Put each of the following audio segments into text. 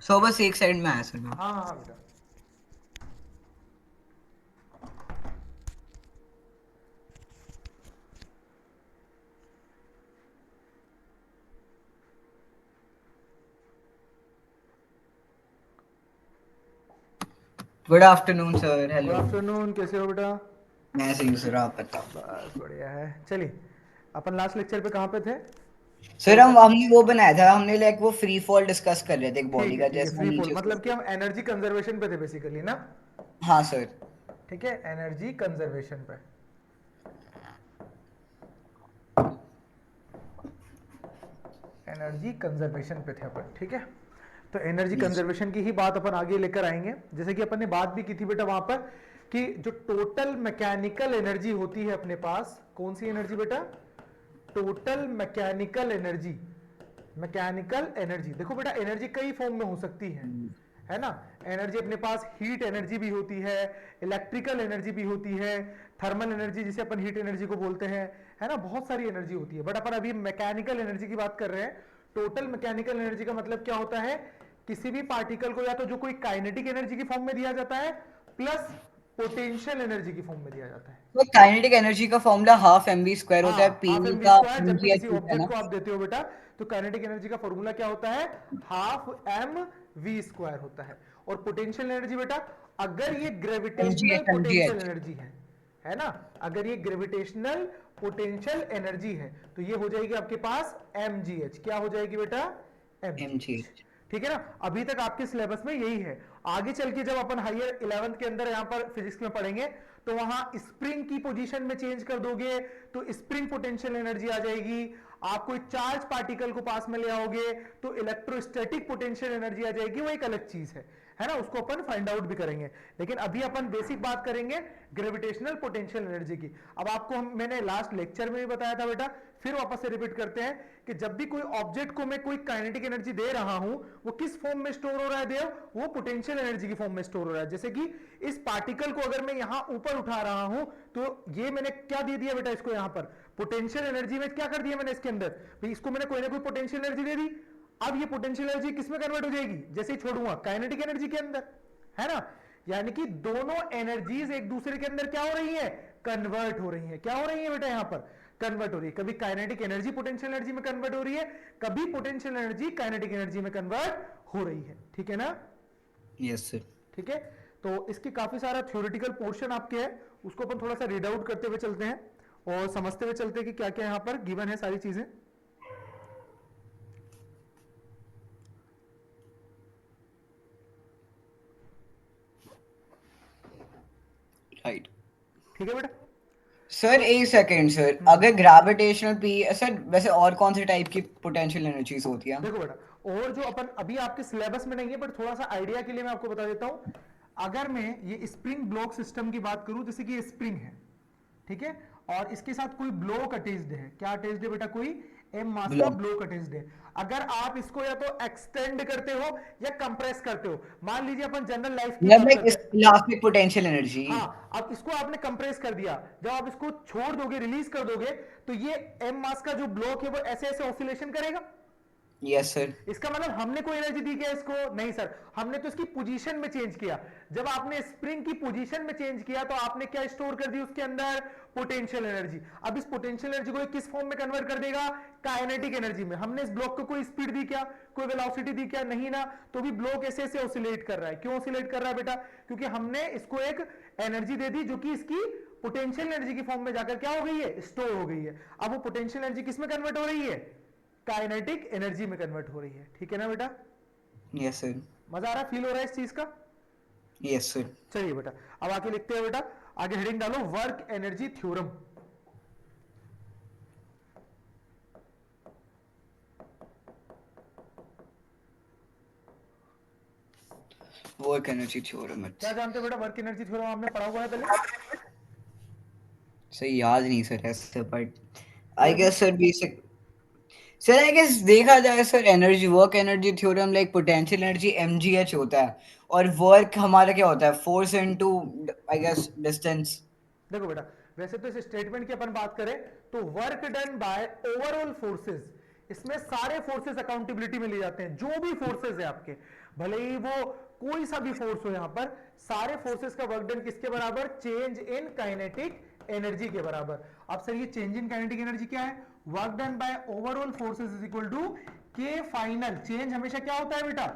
सो बस एक साइड में आया सर मैं। हाँ हाँ हाँ बेटा। Good afternoon sir, good hello. Afternoon, कैसे हो बेटा? मैं सही हूँ सर, आप बताओ। बस बढ़िया है। चलिए, अपन लास्ट लेक्चर पे कहाँ पे थे? Sir portion. हमने वो बनाया था, हमने लाइक वो फ्री फॉल डिस्कस कर रहे थे एक बॉडी ठीक है का, ठीक है, जैसे वो फ्री फॉल नीचे मतलब कि से। हम एनर्जी कंजर्वेशन पे थे बेसिकली ना। हाँ सर। ठीक है, एनर्जी कंजर्वेशन पे। एनर्जी कंजर्वेशन पे थे अपन, ठीक है। तो एनर्जी यस। कंजर्वेशन की ही बात अपन आगे लेकर आएंगे। जैसे कि अपन ने बात भी की थी बेटा वहां पर कि जो टोटल मैकेनिकल एनर्जी होती है अपने पास, कौन सी एनर्जी बेटा? Total mechanical energy. Mechanical energy, देखो बेटा एनर्जी कई फॉर्म में हो सकती है ना। एनर्जी अपने पास हीट एनर्जी भी होती है, इलेक्ट्रिकल एनर्जी भी होती है, थर्मल एनर्जी जिसे अपन हीट एनर्जी को बोलते हैं, है ना। बहुत सारी एनर्जी होती है, बट अपन अभी मैकेनिकल एनर्जी की बात कर रहे हैं। टोटल मैकेनिकल एनर्जी का मतलब क्या होता है? किसी भी पार्टिकल को या तो जो कोई काइनेटिक एनर्जी की फॉर्म में दिया जाता है, प्लस पोटेंशियल एनर्जी की फॉर्म में दिया जाता है। तो काइनेटिक एनर्जी का formula half m v square होता है, हाँ, पी हाफ एम वी का स्क्वायर। जब भी एमजीएच किसी होता है ऑब्जेक्ट ना। को आप देते हो बेटा, तो काइनेटिक एनर्जी का फॉर्मूला क्या होता है? हाफ एम वी स्क्वायर होता है। और पोटेंशियल एनर्जी बेटा, अगर ये gravitational MGH potential MGH. Energy है ना, अगर ये ग्रेविटेशनल पोटेंशियल एनर्जी है, तो ये हो जाएगी आपके पास mgh। क्या हो जाएगी बेटा? mgh। एमजीएच। ठीक है ना। अभी तक आपके सिलेबस में यही है। आगे चल के जब अपन हायर 11th के अंदर यहां पर फिजिक्स में पढ़ेंगे, तो वहां स्प्रिंग की पोजीशन में चेंज कर दोगे तो स्प्रिंग पोटेंशियल एनर्जी आ जाएगी। आप कोई चार्ज पार्टिकल को पास में ले आओगे तो इलेक्ट्रोस्टैटिक पोटेंशियल एनर्जी आ जाएगी, वो एक अलग चीज है ना। उसको अपन फाइंड आउट भी करेंगे, लेकिन अभी अपन बेसिक बात करेंगे ग्रेविटेशनल पोटेंशियल एनर्जी की। अब आपको मैंने लास्ट लेक्चर में भी बताया था बेटा, फिर वापस से रिपीट करते हैं कि जब भी कोई ऑब्जेक्ट को मैं कोई काइनेटिक एनर्जी दे रहा हूं, वो किस फॉर्म में स्टोर हो रहा है देव? वो पोटेंशियल एनर्जी की फॉर्म में स्टोर हो रहा है। जैसे कि इस पार्टिकल को अगर मैं यहां ऊपर उठा रहा हूं, तो ये मैंने क्या दे दिया बेटा इसको? यहां पर पोटेंशियल एनर्जी में क्या कर दिया मैंने इसके अंदर? भाई इसको मैंने कोई ना कोई पोटेंशियल एनर्जी दे दी। अब ये पोटेंशियल एनर्जी किस में कन्वर्ट हो जाएगी? जैसे ही छोड़ूंगा, काइनेटिक एनर्जी के अंदर, है ना। यानी कि दोनों एनर्जीज एक दूसरे के अंदर क्या हो रही है? कन्वर्ट हो रही है। क्या हो रही है बेटा? यहां पर कन्वर्ट हो रही है। कभी काइनेटिक एनर्जी पोटेंशियल एनर्जी में कन्वर्ट हो रही है, कभी पोटेंशियल एनर्जी काइनेटिक एनर्जी में कन्वर्ट हो रही है। ठीक है ना। Yes sir. ठीक है। तो इसकी काफी सारा थ्योरेटिकल पोर्शन आपके है, उसको अपन थोड़ा सा रीड आउट करते हुए चलते हैं और समझते हुए चलते हैं कि क्या क्या यहां पर गिवन है सारी चीजें। राइट। ठीक है बेटा। सर तो एक सेकेंड सर, अगर ग्रेविटेशनल पी सर, वैसे और कौन से टाइप की पोटेंशियल एनर्जीज होती है? देखो बेटा, और जो अपन अभी आपके सिलेबस में नहीं है, बट थोड़ा सा आइडिया के लिए मैं आपको बता देता हूं। अगर मैं ये स्प्रिंग ब्लॉक सिस्टम की बात करूं, जैसे कि ये स्प्रिंग है, ठीक है, और इसके साथ कोई ब्लॉक अटैच्ड है। क्या अटैच्ड है बेटा? कोई एम मास का ब्लॉक। ब्लॉक अटैच्ड है। अगर आप इसको या तो एक्सटेंड करते हो या कंप्रेस करते हो, मान लीजिए अपन जनरल लाइफ की मतलब बात लाइक करते हैं। Elastic potential energy. हाँ, अब इसको आपने कंप्रेस कर दिया, जब आप इसको छोड़ दोगे, रिलीज कर दोगे, तो ये एम मास का जो ब्लॉक है वो ऐसे ऐसे ऑसिलेशन करेगा। Yes sir. इसका मतलब हमने कोई एनर्जी दी क्या इसको? नहीं सर, हमने तो इसकी पोजीशन में चेंज किया। जब आपने स्प्रिंग की पोजीशन में चेंज किया, तो आपने क्या स्टोर कर दी उसके अंदर? Potential energy. अब इस पोटेंशियल एनर्जी को किस फॉर्म में कन्वर्ट कर देगा? काइनेटिक एनर्जी में। हमने इस ब्लॉक को कोई स्पीड दी क्या? कोई वेलोसिटी दी क्या? नहीं ना। तो भी ब्लॉक ऐसे ऐसे ऑसिलेट कर रहा है। क्यों ऑसिलेट कर रहा है बेटा? क्योंकि हमने इसको एक एनर्जी दे दी जो कि इसकी पोटेंशियल एनर्जी की फॉर्म में जाकर क्या हो गई है? स्टोर हो गई है। अब वो पोटेंशियल एनर्जी किस में कन्वर्ट हो रही है? काइनेटिक एनर्जी में कन्वर्ट हो रही है। ठीक है ना बेटा। Yes sir. मजा आ रहा है? फील हो रहा है इस चीज का? Yes sir. चलिए बेटा, अब आगे लिखते हैं बेटा। आगे हेडिंग डालो, work energy theorem. Work energy theorem. क्या जानते हो बेटा वर्क एनर्जी थ्योरम? आपने पढ़ा हुआ है पहले? सही याद नहीं सर ऐसे, बट आई फिर भी guess sir basic. Sir I guess देखा जाए sir, energy work energy theorem like potential energy MGH होता है, और वर्क हमारा क्या होता है? Force into I guess distance. देखो बेटा, वैसे तो इस स्टेटमेंट की अपन बात करें तो work done by overall forces, इसमें सारे फोर्सेस अकाउंटेबिलिटी में ले जाते हैं, जो भी फोर्सेस है आपके, भले ही वो कोई सा भी फोर्स हो, यहां पर सारे फोर्सेस का वर्क डन किसके बराबर, चेंज इन काइनेटिक एनर्जी के बराबर। अब सर ये चेंज इन काइनेटिक एनर्जी क्या है, work done by overall forces is equal to K final, change हमेशा क्या होता है बेटा,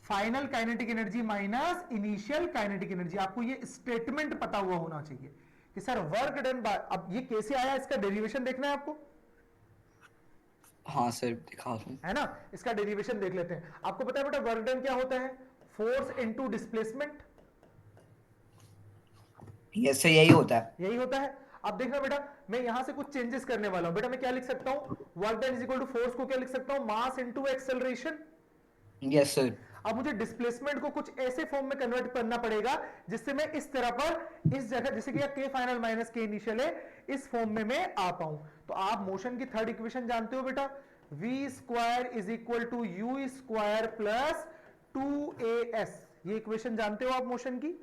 final kinetic energy minus initial kinetic energy. आपको ये स्टेटमेंट पता हुआ होना चाहिए कि सर वर्क डन बाय, अब ये कैसे आया इसका डेरिवेशन देखना है आपको, हाँ सर दिखा दूं। है ना, इसका डेरिवेशन देख लेते हैं। आपको पता है बेटा वर्क डन क्या होता है, force into displacement, yes sir यही होता है। यही होता है। अब देखना बेटा, मैं यहां से कुछ चेंजेस करने वाला हूं बेटा, मैं क्या लिख सकता हूं, work done is equal to force को क्या लिख सकता हूं, mass into acceleration. Yes sir. अब मुझे डिस्प्लेसमेंट को कुछ ऐसे फॉर्म में कन्वर्ट करना पड़ेगा जिससे मैं इस तरह पर, इस जगह जैसे कि के फाइनल माइनस के इनिशियल है, इस फॉर्म में मैं आ पाऊं। तो आप मोशन की थर्ड इक्वेशन जानते हो बेटा, v square is equal to u square plus 2as, ये इक्वेशन जानते हो आप मोशन की,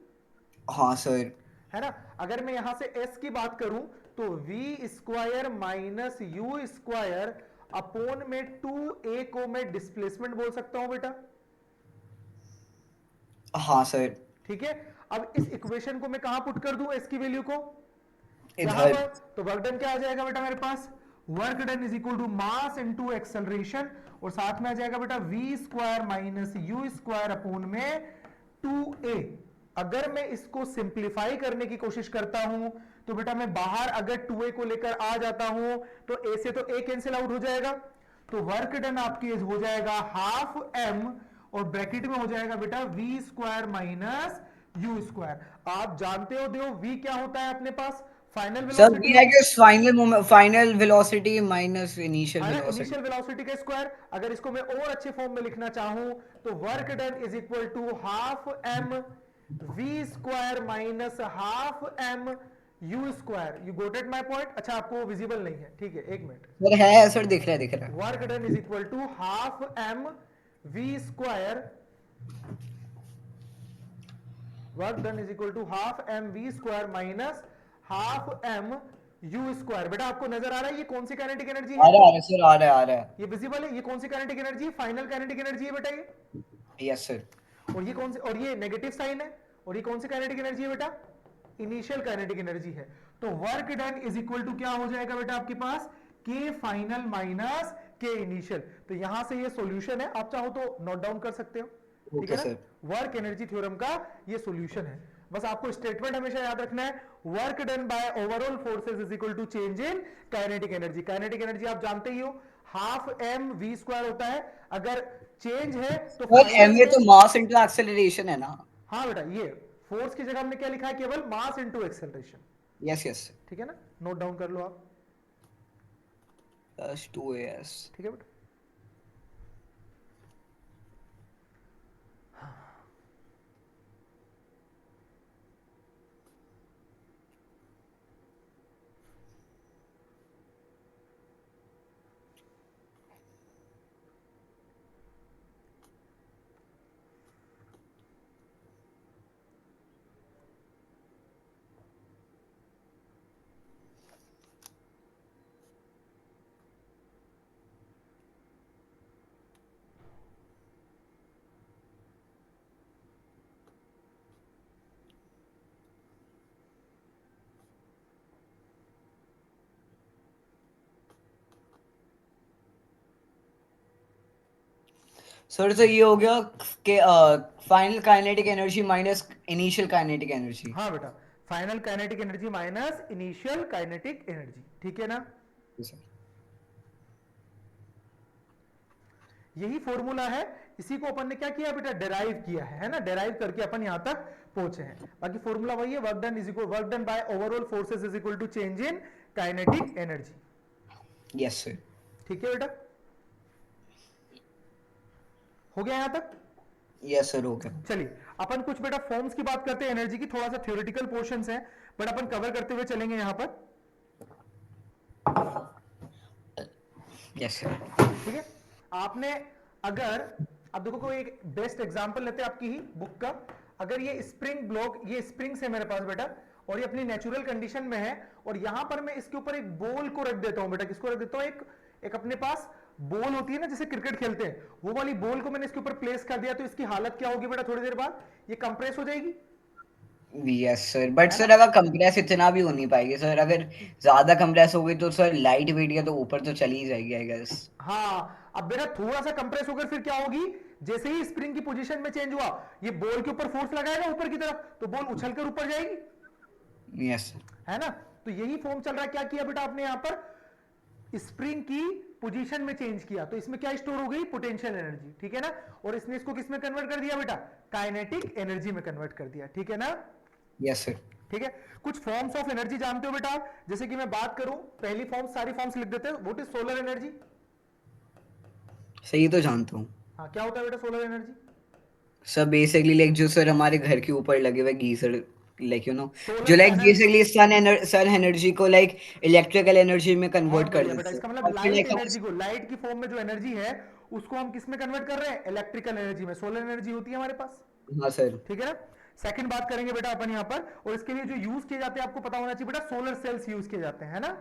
हाँ सर। है ना। अगर मैं यहां से s की बात करूं तो v square minus u square upon में 2a को मैं डिस्प्लेसमेंट बोल सकता हूं बेटा, हाँ सर। ठीक है। अब इस इक्वेशन को मैं कहां पुट कर दूं, एस की वैल्यू को यहां इधर। पर, तो वर्क डन क्या आ जाएगा बेटा मेरे पास, work done is equal to mass into acceleration, और साथ में आ जाएगा बेटा v square minus u square upon में 2a। अगर मैं इसको सिंप्लीफाई करने की कोशिश करता हूं तो बेटा मैं बाहर अगर 2a को लेकर आ जाता हूं तो a से तो a कैंसिल आउट हो जाएगा, तो वर्क डन आपकी हो जाएगा हाफ m, और ब्रैकेट में हो जाएगा बेटा v square minus u square. आप जानते हो देखो वी क्या होता है अपने पास, final sir velocity v I होती है, guess final moment, final velocity minus initial है ना, वेलोसिटी। इनिशियल वेलोसिटी का स्क्वायर। अगर इसको मैं और अच्छे फॉर्म में लिखना चाहूं तो work done is equal to half m v square minus half m u square. You got it my point, अच्छा आपको विजिबल नहीं है, ठीक है, एक मिनट। सर है सर, दिख रहा है दिख रहा है। Work done is equal to half m v square, work done is equal to half m v square minus half m u square. बेटा आपको नजर आ रहा है ये कौन सी काइनेटिक एनर्जी है, आ रहा है सर, आ रहा है आ रहा है। ये विजिबल है, ये कौन सी kinetic energy, final kinetic energy है बेटा ये, यस सर। और ये कौन सी, और ये नेगेटिव साइन है, और ये कौन सी काइनेटिक एनर्जी है बेटा, इनिशियल काइनेटिक एनर्जी है। तो work done is equal to क्या हो जाएगा बेटा आपके पास, के फाइनल माइनस के इनिशियल। तो यहां से ये सॉल्यूशन है, आप चाहो तो नोट डाउन कर सकते हो, ठीक है ओके ना, सर। वर्क एनर्जी थ्योरम का ये सॉल्यूशन है। बस आपको स्टेटमेंट हमेशा याद रखना है, work done by overall forces is equal to change in kinetic energy. Kinetic energy आप जानते ही हो हाफ एम वी स्क्वायर होता है, अगर चेंज है तो सर फाइनल एम ए में, तो मास इंटू एक्सेलरेशन है ना। हाँ बेटा ये फोर्स की जगह हमने क्या लिखा है, केवल मास इनटू एक्सेलरेशन, यस यस। ठीक है ना, नोट डाउन कर लो आप, प्लस 2as। ठीक है बेटा। सर तो ये हो गया कि final kinetic energy minus initial kinetic energy. हाँ बेटा, final kinetic energy minus initial kinetic energy, ठीक है ना। यही फॉर्मूला है, इसी को अपन ने क्या किया बेटा, डेराइव किया है ना, डेराइव करके अपन यहां तक पहुंचे हैं। बाकी फॉर्मूला वही है, work done is equal, work done by overall forces is equal to change in kinetic energy. Yes sir. ठीक है बेटा, हो गया यहां तक। यस सर हो गया। चलिए अपन कुछ बेटा फॉर्म्स की बात करते हैं एनर्जी की, थोड़ा सा थ्योरेटिकल पोर्शंस है बट अपन कवर करते हुए चलेंगे यहां पर, यस सर। ठीक है। आपने अगर, अब देखो कोई एक बेस्ट एग्जांपल लेते हैं आपकी ही बुक का, अगर ये स्प्रिंग ब्लॉक, ये स्प्रिंग्स है मेरे पास बेटा, और ये अपनी नेचुरल कंडीशन में है, और यहां पर मैं इसके ऊपर एक बॉल को रख देता हूं बेटा, किसको रख देता हूं, एक अपने पास बॉल होती है ना जैसे क्रिकेट खेलते हैं, वो वाली बॉल को मैंने इसके ऊपर प्लेस कर दिया, तो इसकी हालत क्या होगी बेटा, थोड़ी देर बाद ये कंप्रेस हो जाएगी, यस सर, बट है सर ना। अगर कंप्रेस इतना भी हो नहीं पाएगी सर, अगर ज्यादा कंप्रेस हो गई तो सर लाइट वेट या तो ऊपर तो चली ही जाएगी आई गेस। हाँ, अब बेटा थोड़ा सा कंप्रेस होकर फिर क्या होगी, जैसे ही स्प्रिंग की पोजीशन में चेंज हुआ, ये बॉल के ऊपर फोर्स लगाएगा ऊपर की तरफ, तो बॉल उछलकर ऊपर जाएगी, यस सर। है ना। तो यही फॉर्म चल रहा है, क्या किया बेटा आपने यहां पर स्प्रिंग की पोजीशन में चेंज किया, तो इसमें क्या स्टोर हो गई, पोटेंशियल एनर्जी, ठीक है ना। और इसने इसको किस में कन्वर्ट कर दिया बेटा, काइनेटिक एनर्जी में कन्वर्ट कर दिया, ठीक है ना। Yes sir. ठीक है, कुछ फॉर्म्स ऑफ एनर्जी जानते हो बेटा आप? जैसे कि मैं बात करूं, पहली फॉर्म, सारी फॉर्म्स लिख देते हैं, व्हाट इज सोलर एनर्जी। सही तो जानता हूँ हाँ, क्या होता है बेटा solar energy? Sir, basically like जो सर हमारे घर के ऊपर लगे हुए गीजर, लाइक जो solar like panels. Basically sun energy को लाइक इलेक्ट्रिकल एनर्जी में बहुत कन्वर्ट कर बढ़िया बेटा, देते हैं इसका मतलब और फिर लाइट एनर्जी को, लाइट की फॉर्म में जो एनर्जी है उसको हम किस में कन्वर्ट कर रहे हैं, इलेक्ट्रिकल एनर्जी में। सोलर एनर्जी होती है हमारे पास, हाँ सर। ठीक है ना। सेकंड बात करेंगे बेटा अपन यहाँ पर, और इसके लिए जो यूज किए जाते हैं आपको पता होना चाहिए बेटा, सोलर सेल्स यूज किए जाते हैं, है ना।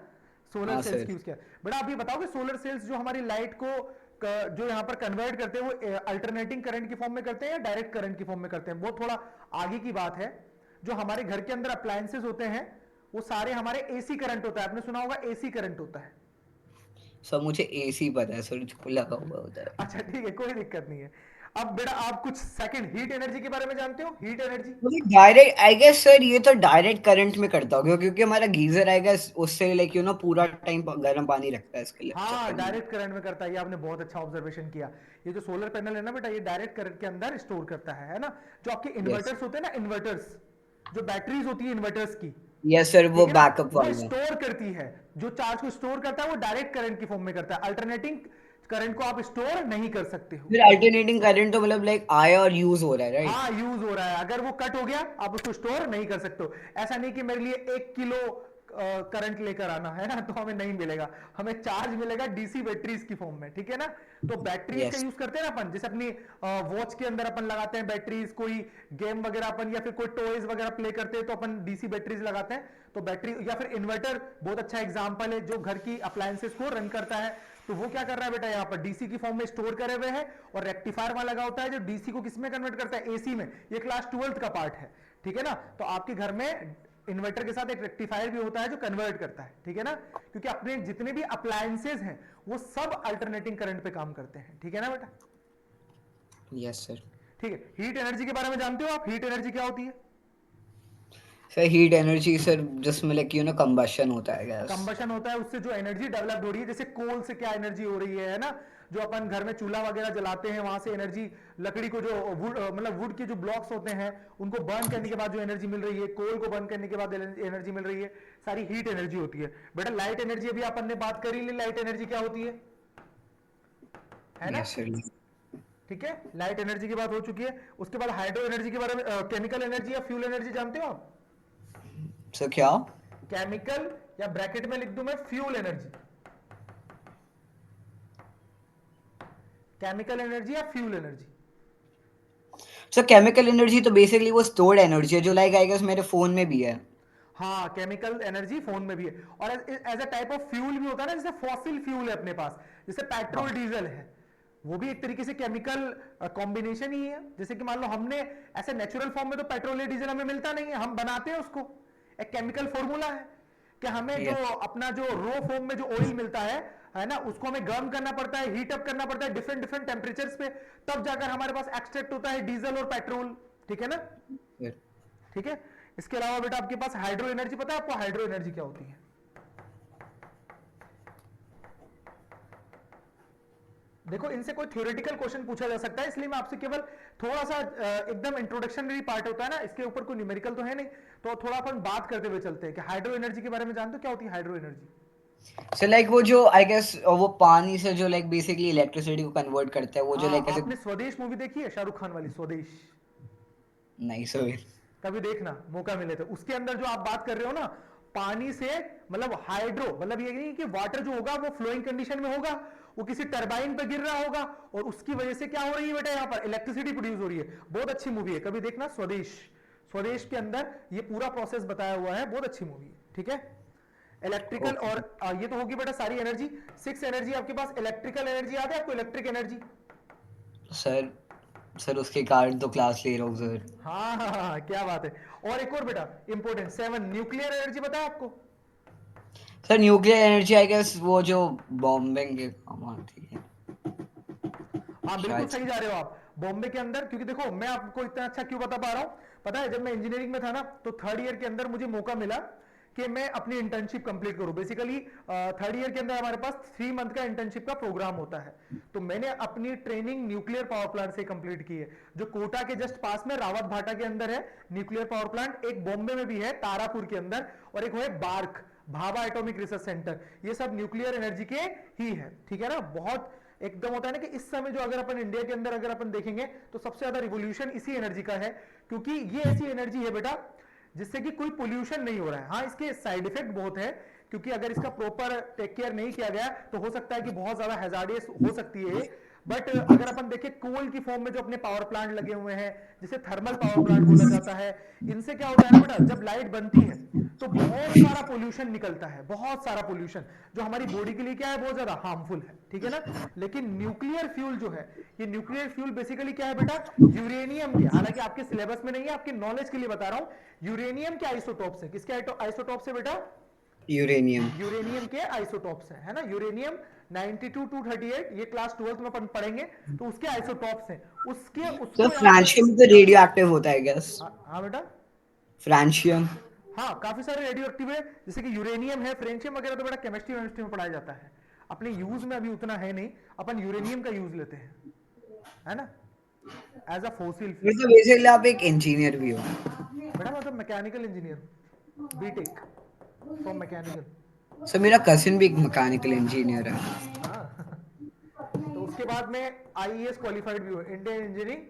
सोलर हाँ सेल्स सर। यूज किया बेटा, आप ये बताओगे सोलर सेल्स जो हमारी लाइट को जो यहाँ पर कन्वर्ट करते हैं वो अल्टरनेटिंग करंट की फॉर्म में करते हैं या डायरेक्ट करंट की फॉर्म में करते हैं, वो थोड़ा आगे की बात है। जो हमारे घर के अंदर अप्लायंसेस होते हैं वो सारे हमारे एसी करंट होता है, आपने सुना होगा एसी करंट होता है। सर मुझे एसी पता है सर, जो लगा हुआ होता है। अच्छा ठीक है, कोई दिक्कत नहीं है। अब बेटा आप कुछ सेकंड हीट एनर्जी के बारे में जानते हो, हीट एनर्जी। मुझे डायरेक्ट आई गेस सर, ये तो डायरेक्ट करंट में करता होगा क्योंकि हमारा गीजर आई गेस उससे लाइक पूरा टाइम गर्म पानी रखता है इसके लिए हाँ, चक्कर में। डायरेक्ट करंट में करता है, ये आपने बहुत अच्छा ऑब्जर्वेशन किया। ये जो सोलर पैनल है ना बेटा, ये डायरेक्ट करंट के अंदर स्टोर करता है ना। जो आपके यस। इन्वर्टर्स होते हैं ना, इन्वर्टर्स, जो बैटरीज होती है इन्वर्टर्स की, यस सर, वो ठीक है ना, बैकअप वो वाला। स्टोर करती है, जो चार्ज को स्टोर करता है वो डायरेक्ट करंट की फॉर्म में करता है, अल्टरनेटिंग करंट को आप स्टोर नहीं कर सकते हो। फिर अल्टरनेटिंग करंट तो मतलब लाइक आया और यूज हो रहा है, राइट? हाँ, यूज हो रहा है, अगर वो कट हो गया आप उसको स्टोर नहीं कर सकते हो। ऐसा नहीं कि मेरे लिए 1 किलो करंट लेकर आना है ना, तो हमें नहीं मिलेगा, हमें चार्ज मिलेगा डीसी बैटरीज की फॉर्म में, ठीक है ना। तो बैटरीज का यस। यूज करते हैं ना अपन, जैसे अपनी वॉच के अंदर अपन लगाते हैं बैटरीज, कोई गेम वगैरह अपन या फिर कोई टॉयज वगैरह प्ले करते हैं तो अपन डीसी बैटरीज लगाते हैं, तो बैटरी या फिर इन्वर्टर बहुत अच्छा एग्जांपल है जो घर की अप्लायंसेस को रन करता है। तो वो क्या कर रहा है बेटा, यहाँ पर डीसी की फॉर्म में स्टोर करे हुए है, और रेक्टिफायर वहां लगा होता है जो डीसी को किसमें कन्वर्ट करता है, एसी में। ये क्लास 12th का पार्ट है, ठीक है ना। तो आपके घर में इन्वर्टर के साथ एक रेक्टिफायर भी होता है जो कन्वर्ट करता है, ठीक है ना। क्योंकि अपने जितने भी अप्लायंसेस हैं वो सब अल्टरनेटिंग करंट पे काम करते हैं, ठीक है ना बेटा। Yes sir. ठीक है, हीट एनर्जी के बारे में जानते हो आप, हीट एनर्जी क्या होती है? सर हीट एनर्जी सर, जिसमें लाइक कंबशन होता है गैस। कंबशन होता है, उससे जो एनर्जी डेवलप हो रही है, जैसे कोल से क्या एनर्जी हो रही है ना, जो अपन घर में चूल्हा वगैरह जलाते हैं वहां से एनर्जी, लकड़ी को जो वुड मतलब वुड के जो ब्लॉक्स होते हैं उनको बर्न करने के बाद जो एनर्जी मिल रही है, कोल को बर्न करने के बाद एनर्जी मिल रही है, सारी हीट एनर्जी होती है बेटा। लाइट एनर्जी अभी अपन ने बात करी ली, लाइट एनर्जी क्या होती है ना। Yes sir. ठीक है, लाइट एनर्जी की बात हो चुकी है। उसके बाद हाइड्रो एनर्जी के बारे में, केमिकल एनर्जी या फ्यूल एनर्जी जानते हो आप? सर क्या? केमिकल, या ब्रैकेट में लिख दूं मैं फ्यूल एनर्जी, केमिकल एनर्जी या fuel energy. Sir chemical energy तो बेसिकली वो स्टोर्ड एनर्जी है जो लाइक आई गेस मेरे फोन में भी है। हाँ, केमिकल एनर्जी फोन में भी है, और as a type of fuel भी होता है ना, जैसे फॉसिल फ्यूल है अपने पास, जैसे पेट्रोल हाँ। डीजल है, वो भी एक तरीके से केमिकल कॉम्बिनेशन ही है। जैसे कि मान लो हमने ऐसे नेचुरल फॉर्म में तो पेट्रोल या डीजल हमें मिलता नहीं है, हम बनाते हैं उसको, एक केमिकल फॉर्मूला है कि हमें जो यस। अपना जो रो फॉर्म में जो ऑयल मिलता है ना, उसको हमें गर्म करना पड़ता है, हीट अप करना पड़ता है डिफरेंट डिफरेंट टेम्परेचर्स पे, तब जाकर हमारे पास एक्सट्रैक्ट होता है डीजल और पेट्रोल, ठीक है ना। ठीक है, इसके अलावा बेटा आपके पास हाइड्रो एनर्जी, पता है आपको हाइड्रो एनर्जी क्या होती है? देखो, इनसे कोई थ्योरेटिकल क्वेश्चन पूछा जा सकता है, इसलिए मैं आपसे केवल थोड़ा सा एकदम इंट्रोडक्शनरी पार्ट होता है ना, इसके ऊपर कोई न्यूमेरिकल तो है नहीं, तो थोड़ा अपन बात करते हुए चलते हैं कि हाइड्रो एनर्जी के बारे में जानते हो क्या होती है हाइड्रो एनर्जी? सर लाइक वो जो आई गेस वो पानी से जो लाइक बेसिकली इलेक्ट्रिसिटी को कन्वर्ट करता है, वो जो हाँ, लाइक ऐसे। आपने स्वदेश मूवी देखी है, शाहरुख खान वाली स्वदेश? नहीं सर। कभी देखना मौका मिले तो, उसके अंदर जो आप बात कर रहे हो ना, पानी से मतलब हाइड्रो, मतलब ये नहीं कि वाटर जो होगा वो फ्लोइंग कंडीशन में होगा, वो किसी टरबाइन पे गिर रहा होगा, और उसकी वजह से क्या हो रही है बेटा, यहाँ पर इलेक्ट्रिसिटी प्रोड्यूस हो रही है। बहुत अच्छी मूवी है, कभी देखना स्वदेश। स्वदेश के अंदर ये पूरा प्रोसेस बताया हुआ है, बहुत अच्छी मूवी है, ठीक है। इलेक्ट्रिकल ओके और ये तो होगी बेटा सारी एनर्जी। 6 एनर्जी आपके पास इलेक्ट्रिकल एनर्जी याद है आपको, इलेक्ट्रिक एनर्जी। सर। सर उसके कारण तो क्लास ले रहा हूँ सर। हाँ हाँ हाँ, क्या बात है। और एक और बेटा इंपॉर्टेंट 7 न्यूक्लियर एनर्जी पता है आपको। Sir nuclear energy I guess वो जो बॉम्बिंग के काम आती है हाँ बिल्कुल शायद सही से। जा रहे हो आप बॉम्बे के अंदर, क्योंकि देखो मैं आपको इतना अच्छा क्यों बता पा रहा हूँ, पता है जब मैं इंजीनियरिंग में था ना तो थर्ड ईयर के अंदर मुझे मौका मिला कि मैं अपनी इंटर्नशिप कंप्लीट करूं। बेसिकली थर्ड ईयर के अंदर हमारे पास 3 मंथ का इंटर्नशिप का प्रोग्राम होता है। तो मैंने अपनी ट्रेनिंग न्यूक्लियर पावर प्लांट से कंप्लीट की है, जो कोटा के जस्ट पास में रावत भाटा के अंदर है न्यूक्लियर पावर प्लांट। एक बॉम्बे में भी है तारापुर के अंदर, और एक है BARC Bhabha Atomic Research Centre. ये सब न्यूक्लियर एनर्जी के ही है, ठीक है ना। बहुत एकदम होता है ना कि इस समय जो अगर अपन इंडिया के अंदर अगर अपन देखेंगे तो सबसे ज्यादा रिवोल्यूशन इसी एनर्जी का है, क्योंकि ये ऐसी एनर्जी है बेटा जिससे कि कोई पोल्यूशन नहीं हो रहा है। हाँ इसके साइड इफेक्ट बहुत है, क्योंकि अगर इसका प्रॉपर टेक केयर नहीं किया गया तो हो सकता है कि बहुत ज्यादा हैजार्डियस हो सकती है। बट अगर अपन देखें कोल की फॉर्म में जो अपने पावर प्लांट लगे हुए हैं, जिसे थर्मल पावर प्लांट बोला जाता है, इनसे क्या होता है ना बेटा, जब लाइट बनती है तो बहुत सारा पोल्यूशन निकलता है, बहुत सारा पोल्यूशन जो हमारी बॉडी के लिए क्या है, बहुत ज्यादा हार्मफुल है, ठीक है ना। लेकिन न्यूक्लियर फ्यूल जो है, ये न्यूक्लियर फ्यूल बेसिकली क्या है बेटा, यूरेनियम के, हालांकि आपके सिलेबस में नहीं है, आपके नॉलेज के लिए बता रहा हूं, यूरेनियम के आइसोटॉप्स है। किसके आइसोटॉप्स है बेटा, यूरेनियम। यूरेनियम के आइसोटॉप्स है ना। यूरेनियम 92 238, ये क्लास 12th में अपन पढ़ेंगे, तो उसके आइसोटॉप्स हैं, उसके सर उसको यहां पर। फ्रांशियम तो रेडियो एक्टिव होता है गैस। हाँ हाँ बेटा, फ्रांशियम। हाँ काफी सारे रेडियो एक्टिव है, जैसे कि यूरेनियम है, फ्रेंशियम वगैरह तो बड़ा केमिस्ट्री में पढ़ाया जाता है। अपने यूज में अभी उतना है नहीं, अपन यूरेनियम का यूज लेते हैं, है ना, एज अ फोसिल फ्यूल। मतलब बेसिकली आप एक इंजीनियर भी हो। बेटा मैं तो मैकेनिकल इंजीनियर हूँ, बीटेक फ्रॉम मैकेनिकल। सर मेरा कजिन भी एक मैकेनिकल इंजीनियर है। हाँ तो उसके बाद में आईईएस क्वालिफाइड भी हूँ, इंडियन इंजीनियरिंग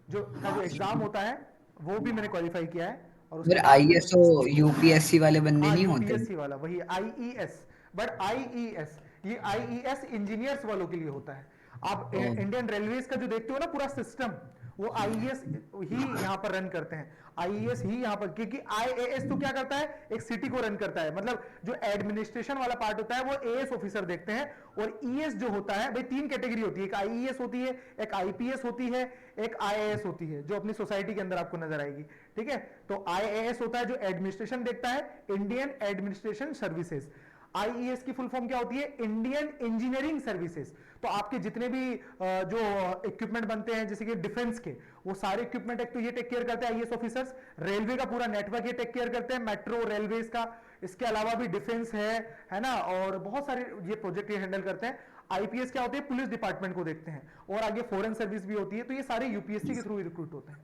जो एग्जाम होता है वो भी मैंने क्वालिफाई किया है। और फिर उसके बाद में आईएसओ यूपीएससी वाले बंदे हाँ नहीं होते? यूपीएससी वाला वही आईईएस, बट आईईएस ये आईईएस इंजीनियर्स वालों के लिए होता है। आप ओ, इंडियन रेलवेज का जो देखते हो ना पूरा सिस्टम, वो आईईएस ही यहाँ पर रन करते हैं, आईईएस ही यहाँ पर, क्योंकि आईएएस तो क्या करता है, एक सिटी को रन करता है, मतलब जो एडमिनिस्ट्रेशन वाला पार्ट होता है वो एएस ऑफिसर देखते हैं। और ईएस जो होता है भाई 3 कैटेगरी होती है, एक आईईएस होती है, एक आईपीएस होती है, एक आईएएस होती है, जो अपनी सोसाइटी के अंदर आपको नजर आएगी, ठीक है। तो आईएएस होता है जो एडमिनिस्ट्रेशन देखता है, इंडियन एडमिनिस्ट्रेशन सर्विसेज। आईईएस की फुल फॉर्म क्या होती है, इंडियन इंजीनियरिंग सर्विसेज। तो आपके जितने भी जो इक्विपमेंट बनते हैं जैसे कि डिफेंस के, वो सारे इक्विपमेंट एक तो ये टेक केयर करते हैं आईएएस ऑफिसर्स, रेलवे का पूरा नेटवर्क ये टेक केयर करते हैं, मेट्रो रेलवेज का, इसके अलावा भी डिफेंस है ना, और बहुत सारे ये प्रोजेक्ट ये हैंडल करते हैं। आईपीएस क्या होते हैं, पुलिस डिपार्टमेंट को देखते हैं, और आगे फॉरेन सर्विस भी होती है। तो ये सारे यूपीएससी के थ्रू रिक्रूट होते हैं,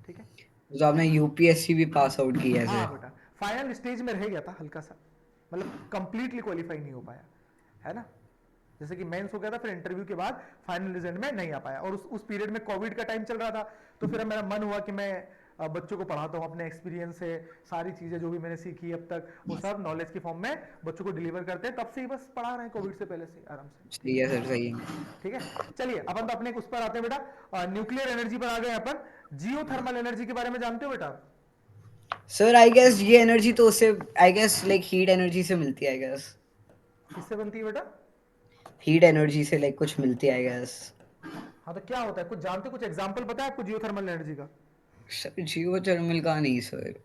ठीक है। तो आपने यूपीएससी भी पास आउट किया है हाँ सर? बेटा फाइनल स्टेज में रह गया था हल्का सा, मतलब कंप्लीटली क्वालिफाई नहीं हो पाया, है ना। जैसे कि मेंस हो गया था, फिर इंटरव्यू के बाद फाइनल रिजल्ट में नहीं आ पाया, और उस पीरियड में कोविड का टाइम चल रहा था। तो फिर मेरा मन हुआ कि मैं बच्चों को पढ़ाता हूँ, अपने एक्सपीरियंस से सारी चीजें जो भी मैंने सीखी अब तक वो सब नॉलेज की फॉर्म में बच्चों को डिलीवर करते हैं, तब से ही बस पढ़ा रहे हैं कोविड से पहले से आराम से, ठीक सही है। है सर, सही है। ठीक है चलिए अपन तो अपने उस पर आते हैं बेटा, न्यूक्लियर एनर्जी पर आ गए अपन। जियो थर्मल एनर्जी के बारे में जानते हो बेटा। सर आई गेस ये एनर्जी तो उससे I guess like heat energy से मिलती है आई गेस। किससे बनती है बेटा। हीट एनर्जी से लाइक कुछ मिलती है आई गेस। हाँ तो क्या होता है, कुछ जानते हो, कुछ एग्जाम्पल पता है आपको जियो थर्मल एनर्जी का। सर जियो थर्मल का नहीं सर।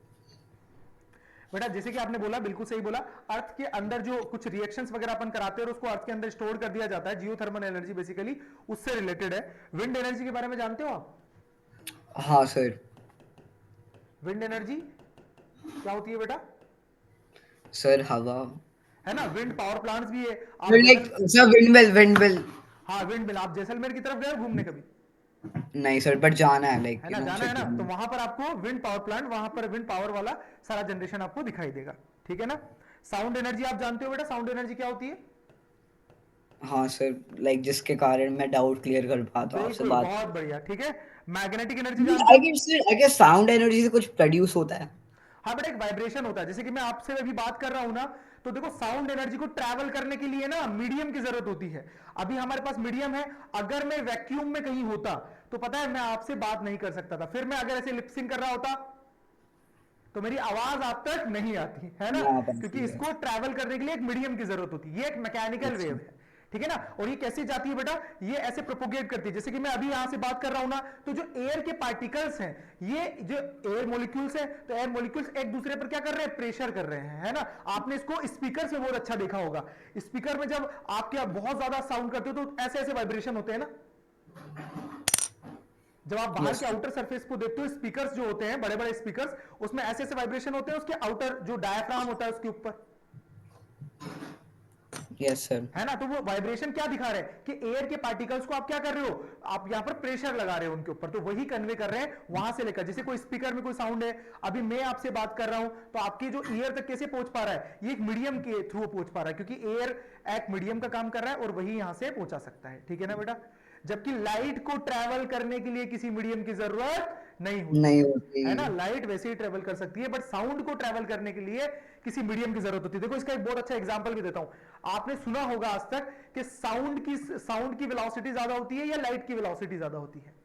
बेटा जैसे कि आपने बोला, बिल्कुल सही बोला, अर्थ के अंदर जो कुछ रिएक्शंस वगैरह अपन कराते हैं और उसको अर्थ के अंदर स्टोर कर दिया जाता है, जियो थर्मल एनर्जी बेसिकली उससे रिलेटेड है। विंड एनर्जी के बारे में जानते हो आप। हाँ सर। विंड एनर्जी क्या होती है बेटा, सर हवा। है ना, विंड पावर प्लांट्स भी है। आप सर लाइक जैसल सर विंडमिल विंडमिल। हाँ विंड मिल, आप जैसलमेर की तरफ गए हो घूमने कभी, नहीं सर बट जाना है लाइक है यू ना, नो जाना है ना, तो सिटी। वहां पर आपको विंड पावर प्लांट, वहां पर विंड पावर वाला सारा जनरेशन आपको दिखाई देगा, ठीक है ना। साउंड एनर्जी आप जानते हो बेटा, साउंड एनर्जी क्या होती है। हाँ सर, लाइक जिसके कारण मैं डाउट क्लियर कर पाता हूँ आपसे बिल्कुल बात। बहुत बढ़िया, ठीक है। मैग्नेटिक एनर्जी जानते हो। आई गेस साउंड एनर्जी से कुछ प्रोड्यूस होता है। हाँ बेटा एक वाइब्रेशन होता है, जैसे कि मैं आपसे अभी बात कर रहा हूं ना, तो देखो साउंड एनर्जी को ट्रैवल करने के लिए ना मीडियम की जरूरत होती है। अभी हमारे पास मीडियम है, अगर मैं वैक्यूम में कहीं होता तो पता है मैं आपसे बात नहीं कर सकता था, फिर मैं अगर ऐसे लिपसिंग कर रहा होता तो मेरी आवाज आप तक नहीं आती है ना, ना क्योंकि पाती है। इसको ट्रैवल करने के लिए एक मीडियम की जरूरत होती है। ये एक मैकेनिकल अच्छा। वेव है, ठीक है ना। और ये कैसे जाती है बेटा, ये ऐसे प्रोपोगेट करती है, जैसे कि मैं अभी यहां से बात कर रहा हूं ना, तो जो एयर के पार्टिकल्स हैं, ये जो एयर मॉलिक्यूल्स हैं, तो एयर मॉलिक्यूल्स एक दूसरे पर क्या कर रहे हैं, प्रेशर कर रहे हैं, है ना। आपने इसको स्पीकर से बहुत अच्छा देखा होगा। स्पीकर में जब आप क्या बहुत ज्यादा साउंड करते हो तो ऐसे ऐसे वाइब्रेशन होते हैं ना। जब आप बाहर यस के आउटर सरफेस को देखते हो, स्पीकर्स जो होते हैं, बड़े बड़े स्पीकर्स, उसमें ऐसे ऐसे वाइब्रेशन होते हैं उसके आउटर जो डायफ्राम होता है उसके ऊपर, यस सर। है ना। तो वो वाइब्रेशन क्या दिखा रहे हैं कि एयर के पार्टिकल्स को आप क्या कर रहे हो, आप यहां पर प्रेशर लगा रहे हो उनके ऊपर, तो वही कन्वे कर रहे हैं वहां से लेकर। जैसे कोई स्पीकर में कोई साउंड है, अभी मैं आपसे बात कर रहा हूं, तो आपके जो ईयर तक कैसे पहुंच पा रहा है, ये एक मीडियम के थ्रू पहुंच पा रहा है, क्योंकि एयर एक मीडियम का काम कर रहा है और वही यहां से पहुंचा सकता है, ठीक है ना बेटा। जबकि लाइट को ट्रैवल करने के लिए किसी मीडियम की जरूरत नहीं होती नहीं है होती। है ना। लाइट वैसे ही ट्रेवल कर सकती है, बट साउंड को ट्रैवल करने के लिए किसी मीडियम की जरूरत होती है। देखो इसका एक बहुत अच्छा एग्जांपल भी देता हूं। आपने सुना होगा आज तक कि साउंड की वेलोसिटी ज्यादा होती है या लाइट की वेलोसिटी ज्यादा होती है।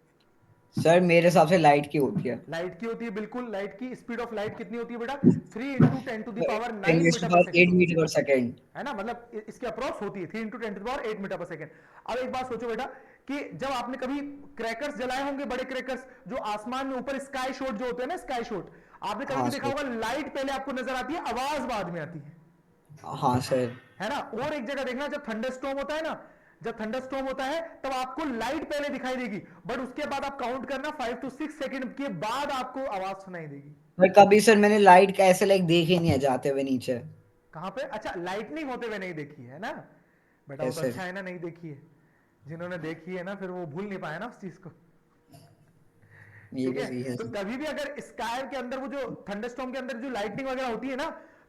सर मेरे हिसाब से लाइट की होती है। लाइट की होती है, बिल्कुल। लाइट की स्पीड ऑफ लाइट कितनी होती है बेटा, 3 × 10�8 10 मीटर पर सेकेंड 8 होती मीटर पर सेकेंड। है ना। मतलब इसके अप्रोक्स होती है 3 × 10⁸ मीटर पर सेकेंड। अब एक बात सोचो बेटा, कि जब आपने कभी क्रैकर्स जलाए होंगे, बड़े क्रैकर्स जो आसमान में ऊपर स्काई शॉट जो होते हैं ना, स्काई शॉट, आपने कभी हाँ भी देखा सर। होगा लाइट पहले आपको नजर आती है, आवाज बाद में आती हाँ सर। है ना। और एक जगह देखना, जब थंडरस्टॉर्म होता है ना, जब थंडरस्टॉर्म होता है तब आपको लाइट पहले दिखाई देगी, बट उसके बाद आप काउंट करना 5 to 6 सेकंड के बाद आपको आवाज सुनाई देगी। पर कभी सर मैंने लाइट का ऐसे लाइक देखे नहीं है जाते हुए नीचे। कहां पे, अच्छा लाइटनिंग होते हुए नहीं देखी है ना बेटा, वो यस तो सर। अच्छा है ना, नहीं देखी है। जिन्होंने देखी है ना, फिर वो भूल नहीं पाया ना उस चीज को, ये ठीक भी है। सही है तो सर। कभी भी अगर स्काई के अंदर वो जो थंडरस्टॉर्म के अंदर जो लाइटनिंग वगैरह होती है ना,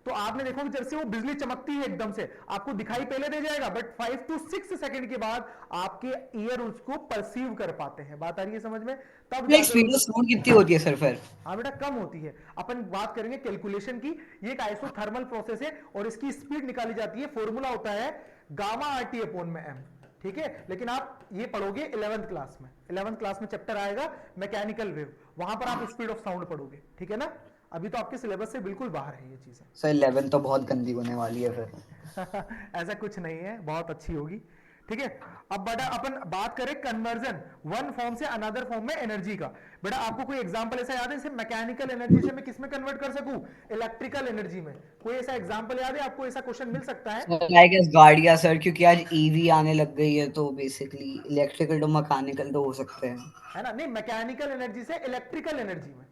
तो आपने देखो कि जैसे वो बिजली चमकती है एकदम से, आपको दिखाई पहले दे जाएगा, बट 5 to 6 सेकंड के बाद आपके ईयर उसको परसीव कर पाते हैं। बात आ रही है समझ में, तब लाइक जाकर स्पीड ऑफ उस, साउंड कितनी होती है सर फिर? हाँ बेटा कम होती है। अपन बात करेंगे कैलकुलेशन की। ये एक आइसोथर्मल प्रोसेस है और इसकी स्पीड निकाली जाती है, फॉर्मूला होता है गामा आर टी अपॉन में एम, ठीक है। लेकिन आप ये पढ़ोगे 11th क्लास में, 11th क्लास में चैप्टर आएगा मैकेनिकल वेव, वहां पर आप स्पीड ऑफ साउंड पढ़ोगे, ठीक है ना। अभी तो आपके सिलेबस से बिल्कुल बाहर है ये चीजें। सर 11 तो बहुत गंदी होने वाली है फिर। ऐसा कुछ नहीं है, बहुत अच्छी होगी, ठीक है। अब बेटा अपन बात करें कन्वर्जन वन फॉर्म से अनदर फॉर्म में एनर्जी का। बेटा आपको कोई एग्जांपल ऐसा याद है, जैसे मैकेनिकल एनर्जी से मैं किस में कन्वर्ट कर सकूं, इलेक्ट्रिकल एनर्जी में। कोई ऐसा एग्जांपल याद है आपको, ऐसा क्वेश्चन मिल सकता है। सर आई गेस गाड़ियां सर, क्योंकि आज ईवी आने लग गई है तो बेसिकली इलेक्ट्रिकल टू मैकेनिकल तो हो सकते हैं। है ना, नहीं मैकेनिकल एनर्जी से इलेक्ट्रिकल एनर्जी में।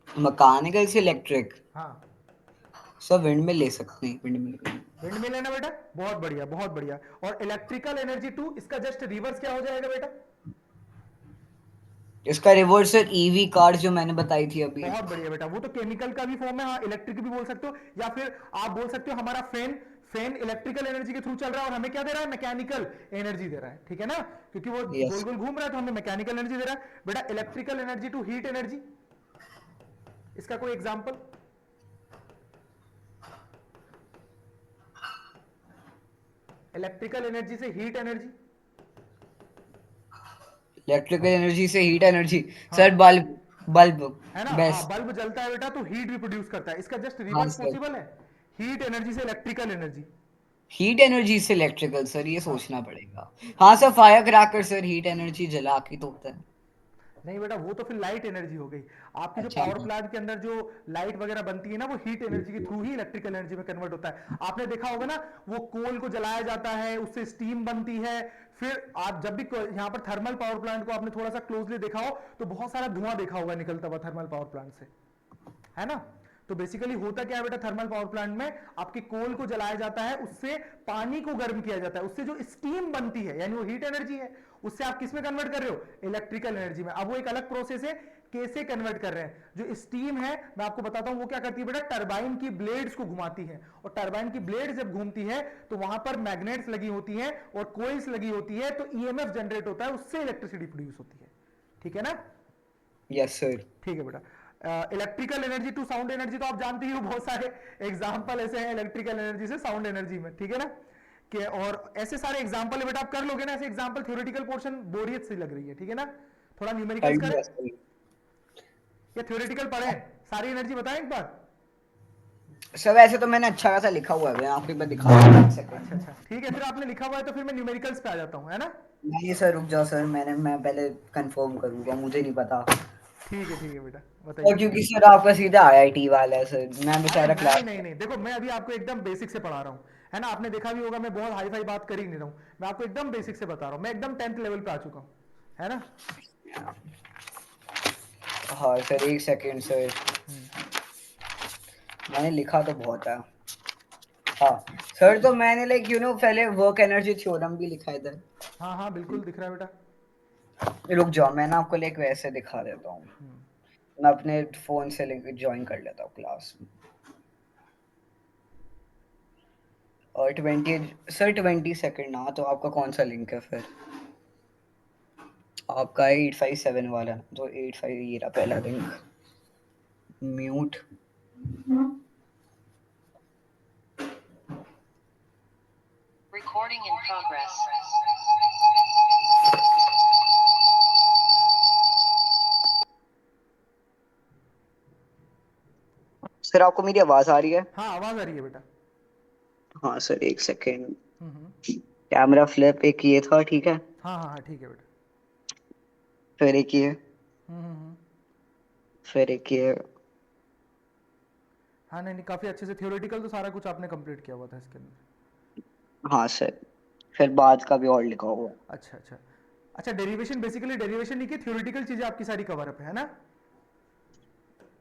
मैकेनिकल से इलेक्ट्रिक। हाँ, सर विंड मिल ले सकते हैं, विंड मिल। विंड मिल है ना बेटा, बहुत बढ़िया बहुत बढ़िया। और इलेक्ट्रिकल एनर्जी टू, इसका जस्ट रिवर्स क्या हो जाएगा बेटा। इसका रिवर्स सर ईवी कार जो मैंने बताई थी अभी। बहुत बढ़िया बेटा, वो तो केमिकल का भी फॉर्म है, हाँ इलेक्ट्रिक भी बोल सकते हो, या फिर आप बोल सकते हो हमारा फैन, फैन इलेक्ट्रिकल एनर्जी के थ्रू चल रहा है और हमें क्या दे रहा है, मैकेनिकल एनर्जी दे रहा है, ठीक है ना। क्योंकि वो गोल यस। गोल घूम रहा है तो हमें मैकेनिकल एनर्जी दे रहा है। बेटा electrical energy to heat energy, इसका कोई एग्जांपल। इलेक्ट्रिकल एनर्जी से हीट एनर्जी। इलेक्ट्रिकल एनर्जी से हीट एनर्जी। सर हाँ, बल्ब। बल्ब। है ना, हाँ बेस्ट। बल्ब जलता है बेटा तो हीट भी प्रोड्यूस करता है, इसका जस्ट हाँ रिवर्स सर। पॉसिबल है, हीट एनर्जी से इलेक्ट्रिकल एनर्जी। हीट एनर्जी से इलेक्ट्रिकल सर, ये हाँ, सोचना पड़ेगा। हाँ sir fire cracker sir heat energy जला के तो होता है। नहीं बेटा वो तो फिर लाइट एनर्जी हो गई। आपकी जो अच्छा। पावर प्लांट के अंदर जो लाइट वगैरह बनती है ना, वो हीट एनर्जी के थ्रू ही इलेक्ट्रिकल एनर्जी में कन्वर्ट होता है। आपने देखा होगा ना, वो कोल को जलाया जाता है, उससे स्टीम बनती है। फिर आप जब भी यहाँ पर थर्मल पावर प्लांट को आपने थोड़ा सा क्लोजली देखा हो, तो बहुत सारा धुआं देखा होगा निकलता हुआ थर्मल पावर प्लांट से, है ना। तो बेसिकली होता क्या है बेटा, थर्मल पावर प्लांट में आपके कोल को जलाया जाता है, उससे पानी को गर्म किया जाता है, उससे जो स्टीम बनती है यानी वो हीट एनर्जी है, उससे आप किस में कन्वर्ट कर रहे हो, इलेक्ट्रिकल एनर्जी में। अब वो एक अलग प्रोसेस है, कैसे कन्वर्ट कर रहे हैं। जो स्टीम है मैं आपको बताता हूं वो क्या करती है बेटा, टरबाइन की ब्लेड्स को घुमाती है, और टरबाइन की ब्लेड जब घूमती है तो वहां पर मैग्नेट्स लगी होती हैं और कोइल्स लगी होती है, तो ईएमएफ जनरेट होता है, उससे इलेक्ट्रिसिटी प्रोड्यूस होती है, ठीक है ना। Yes sir. ठीक है बेटा। Electrical energy to sound energy तो आप जानते ही हो, बहुत सारे एग्जांपल ऐसे हैं इलेक्ट्रिकल एनर्जी से साउंड एनर्जी में, ठीक है ना। कि और ऐसे सारे एग्जांपल है बेटा, आप कर लोगे ना ऐसे एग्जांपल, थ्योरेटिकल पोर्शन बोरियत सी लग रही है, ठीक है ना। थोड़ा न्यूमेरिकल्स कर करें लिया सर। या थ्योरेटिकल पढ़ें, सारी एनर्जी बताएं एक बार। सर वैसे तो मैंने अच्छा खासा लिखा हुआ है, मैं आपको एक बार दिखा दूंगा, एक अच्छा सेकंड। अच्छा ठीक है, फिर आपने लिखा हुआ है तो फिर मैं न्यूमेरिकल्स पे आ जाता हूँ, है ना। नहीं सर रुक जाओ सर, मैं पहले कंफर्म करूंगा, मुझे नहीं पता। ठीक है बेटा, और बताइए। क्योंकि सर आपका सीधा आईआईटी वाला है सर, मैं अरे बेचारा नहीं क्लास। नहीं नहीं, देखो मैं अभी आपको एकदम बेसिक से पढ़ा रहा हूँ, है ना। आपने देखा भी होगा मैं बहुत हाई फाई बात कर ही नहीं रहा हूँ, मैं आपको एकदम बेसिक से बता रहा हूँ, मैं एकदम 10th लेवल पे आ चुका हूँ, है ना। हाँ सर एक सेकंड सर, हम्म, मैंने लिखा तो बहुत है। हाँ सर, तो मैंने लाइक पहले वर्क एनर्जी थ्योरम भी लिखा है इधर। हाँ हाँ बिल्कुल दिख रहा है बेटा। रुक जाओ, मैं ना आपको लाइक वैसे दिखा देता हूँ। हम्म, मैं अपने फोन से लिंक ज्वाइन कर लेता हूँ क्लास। और 20 सर 20 सेकंड ना, तो आपका कौन सा लिंक है फिर? आपका 857 वाला, तो 85 ये रहा पहला link. Mute. Recording in progress. Sir आपको मेरी आवाज आ रही है? हाँ आवाज आ रही है बेटा। हाँ सर एक सेकंड। हम्म, कैमरा फ्लिप एक ये था, ठीक है। हाँ हाँ हाँ ठीक है बेटा। फिर एक ये, हम्म। फिर एक ये। हाँ नहीं नहीं, काफी अच्छे से थियोरेटिकल तो सारा कुछ आपने कंप्लीट किया हुआ था इसके अंदर। हाँ सर, फिर बाद का भी और लिखा हुआ है। अच्छा अच्छा। अच्छा डेरिवेशन, बेसिकली डेरिवेशन नहीं की, थियोरेटिकल चीजें आपकी सारी कवर अप है ना।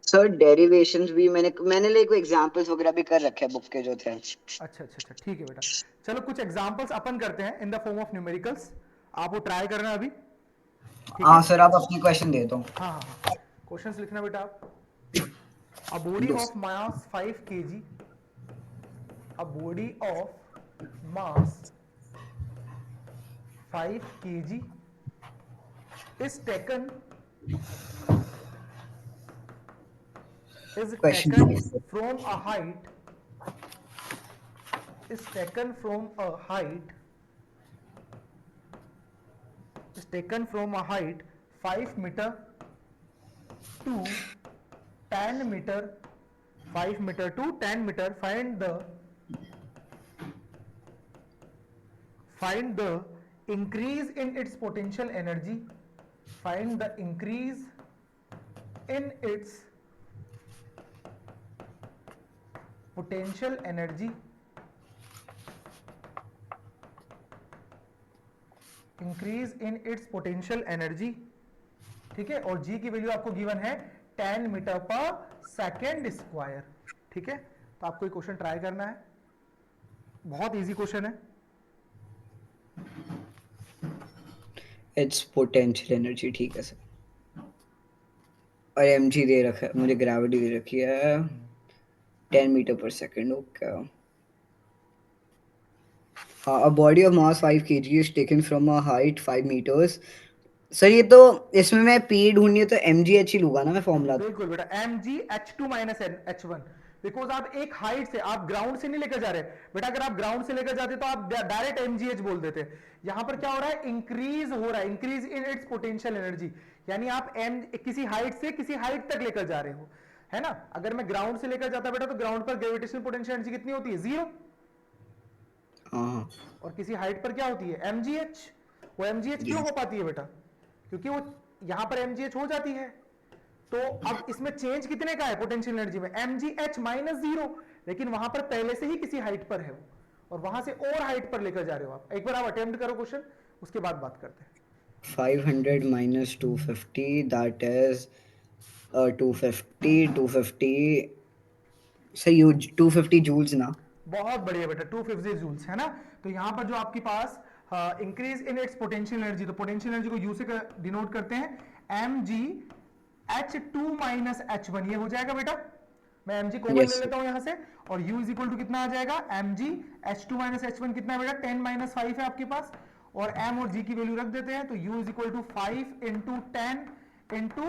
सर डेरिवेशंस भी मैंने लाइक एग्जांपल्स वगैरह भी कर रखे हैं बुक के जो थे। अच्छा ठीक है बेटा। चलो कुछ एग्जांपल्स अपन करते हैं in the form of numericals, आप वो ट्राई करना अभी, ठीक है। हाँ सर आप अपनी क्वेश्चन दे दो। हाँ हाँ हाँ, क्वेश्चंस लिखना बेटा आप। A body yes. Of mass 5 kg, a body of mass 5 kg is taken is question taken please. from a height is taken from a height is taken from a height 5 meter to 10 meter, 5 meter to 10 meter. Find the increase in its potential energy. Find the increase in its potential energy. Increase in its potential energy, ठीक है। और g की value आपको given है 10 metre पर second square, ठीक है। तो आपको ये क्वेश्चन ट्राई करना है, बहुत इजी क्वेश्चन है। इट्स पोटेंशियल एनर्जी, ठीक है सर। और mg दे रखा है मुझे, ग्रेविटी दे रखी है 10 मीटर पर सेकेंड, ओके। हाँ, a body of mass 5 kg is taken from a height 5 meters। Sir ये तो, इसमें मैं p ढूंढनी है तो mgh ही लूंगा ना मैं फॉर्मूला। बिल्कुल बेटा, m g h two minus h one, because आप एक हाइट से, आप ग्राउंड से नहीं लेकर जा रहे बेटा। अगर आप ग्राउंड से लेकर जाते तो आप डायरेक्ट एमजीएच बोल देते। यहां पर क्या हो रहा है, इंक्रीज हो रहा है, increase in its potential energy, यानी आप एम किसी हाइट से किसी हाइट तक लेकर जा रहे हो, है ना। अगर मैं ग्राउंड से लेकर जाता बेटा तो ग्राउंड पर ग्रेविटेशनल पोटेंशियल एनर्जी कितनी होती है, जीरो। हाँ। और किसी हाइट पर क्या होती है, एमजीएच। वो एमजीएच क्यों यस। हो पाती है बेटा, क्योंकि वो यहां पर एमजीएच हो जाती है। तो अब इसमें चेंज कितने का है पोटेंशियल एनर्जी में, mgh माइनस जीरो, लेकिन वहां पर पहले से ही किसी हाइट पर है वो, और वहां से और हाइट पर लेकर जा रहे हो आप। एक बार आप अटेम्प्ट करो क्वेश्चन, उसके बाद बात करते हैं। 500 minus 250, that is 250, 250। Sir you 250 joules ना। बहुत बढ़िया बेटा, 250 जूल्स, है ना। तो यहां पर जो आपके पास increase in its potential energy, तो पोटेंशियल एनर्जी को यू से डिनोट करते हैं, m g h two minus h one, ये हो जाएगा बेटा। मैं एम जी कॉमन ले यस लेता हूं यहां से, और u इज इक्वल टू कितना आ जाएगा, m g h two minus h one कितना है बेटा, 10 माइनस फाइव है आपके पास, और m और g की वैल्यू रख देते हैं, तो u is equal to 5 into 10 into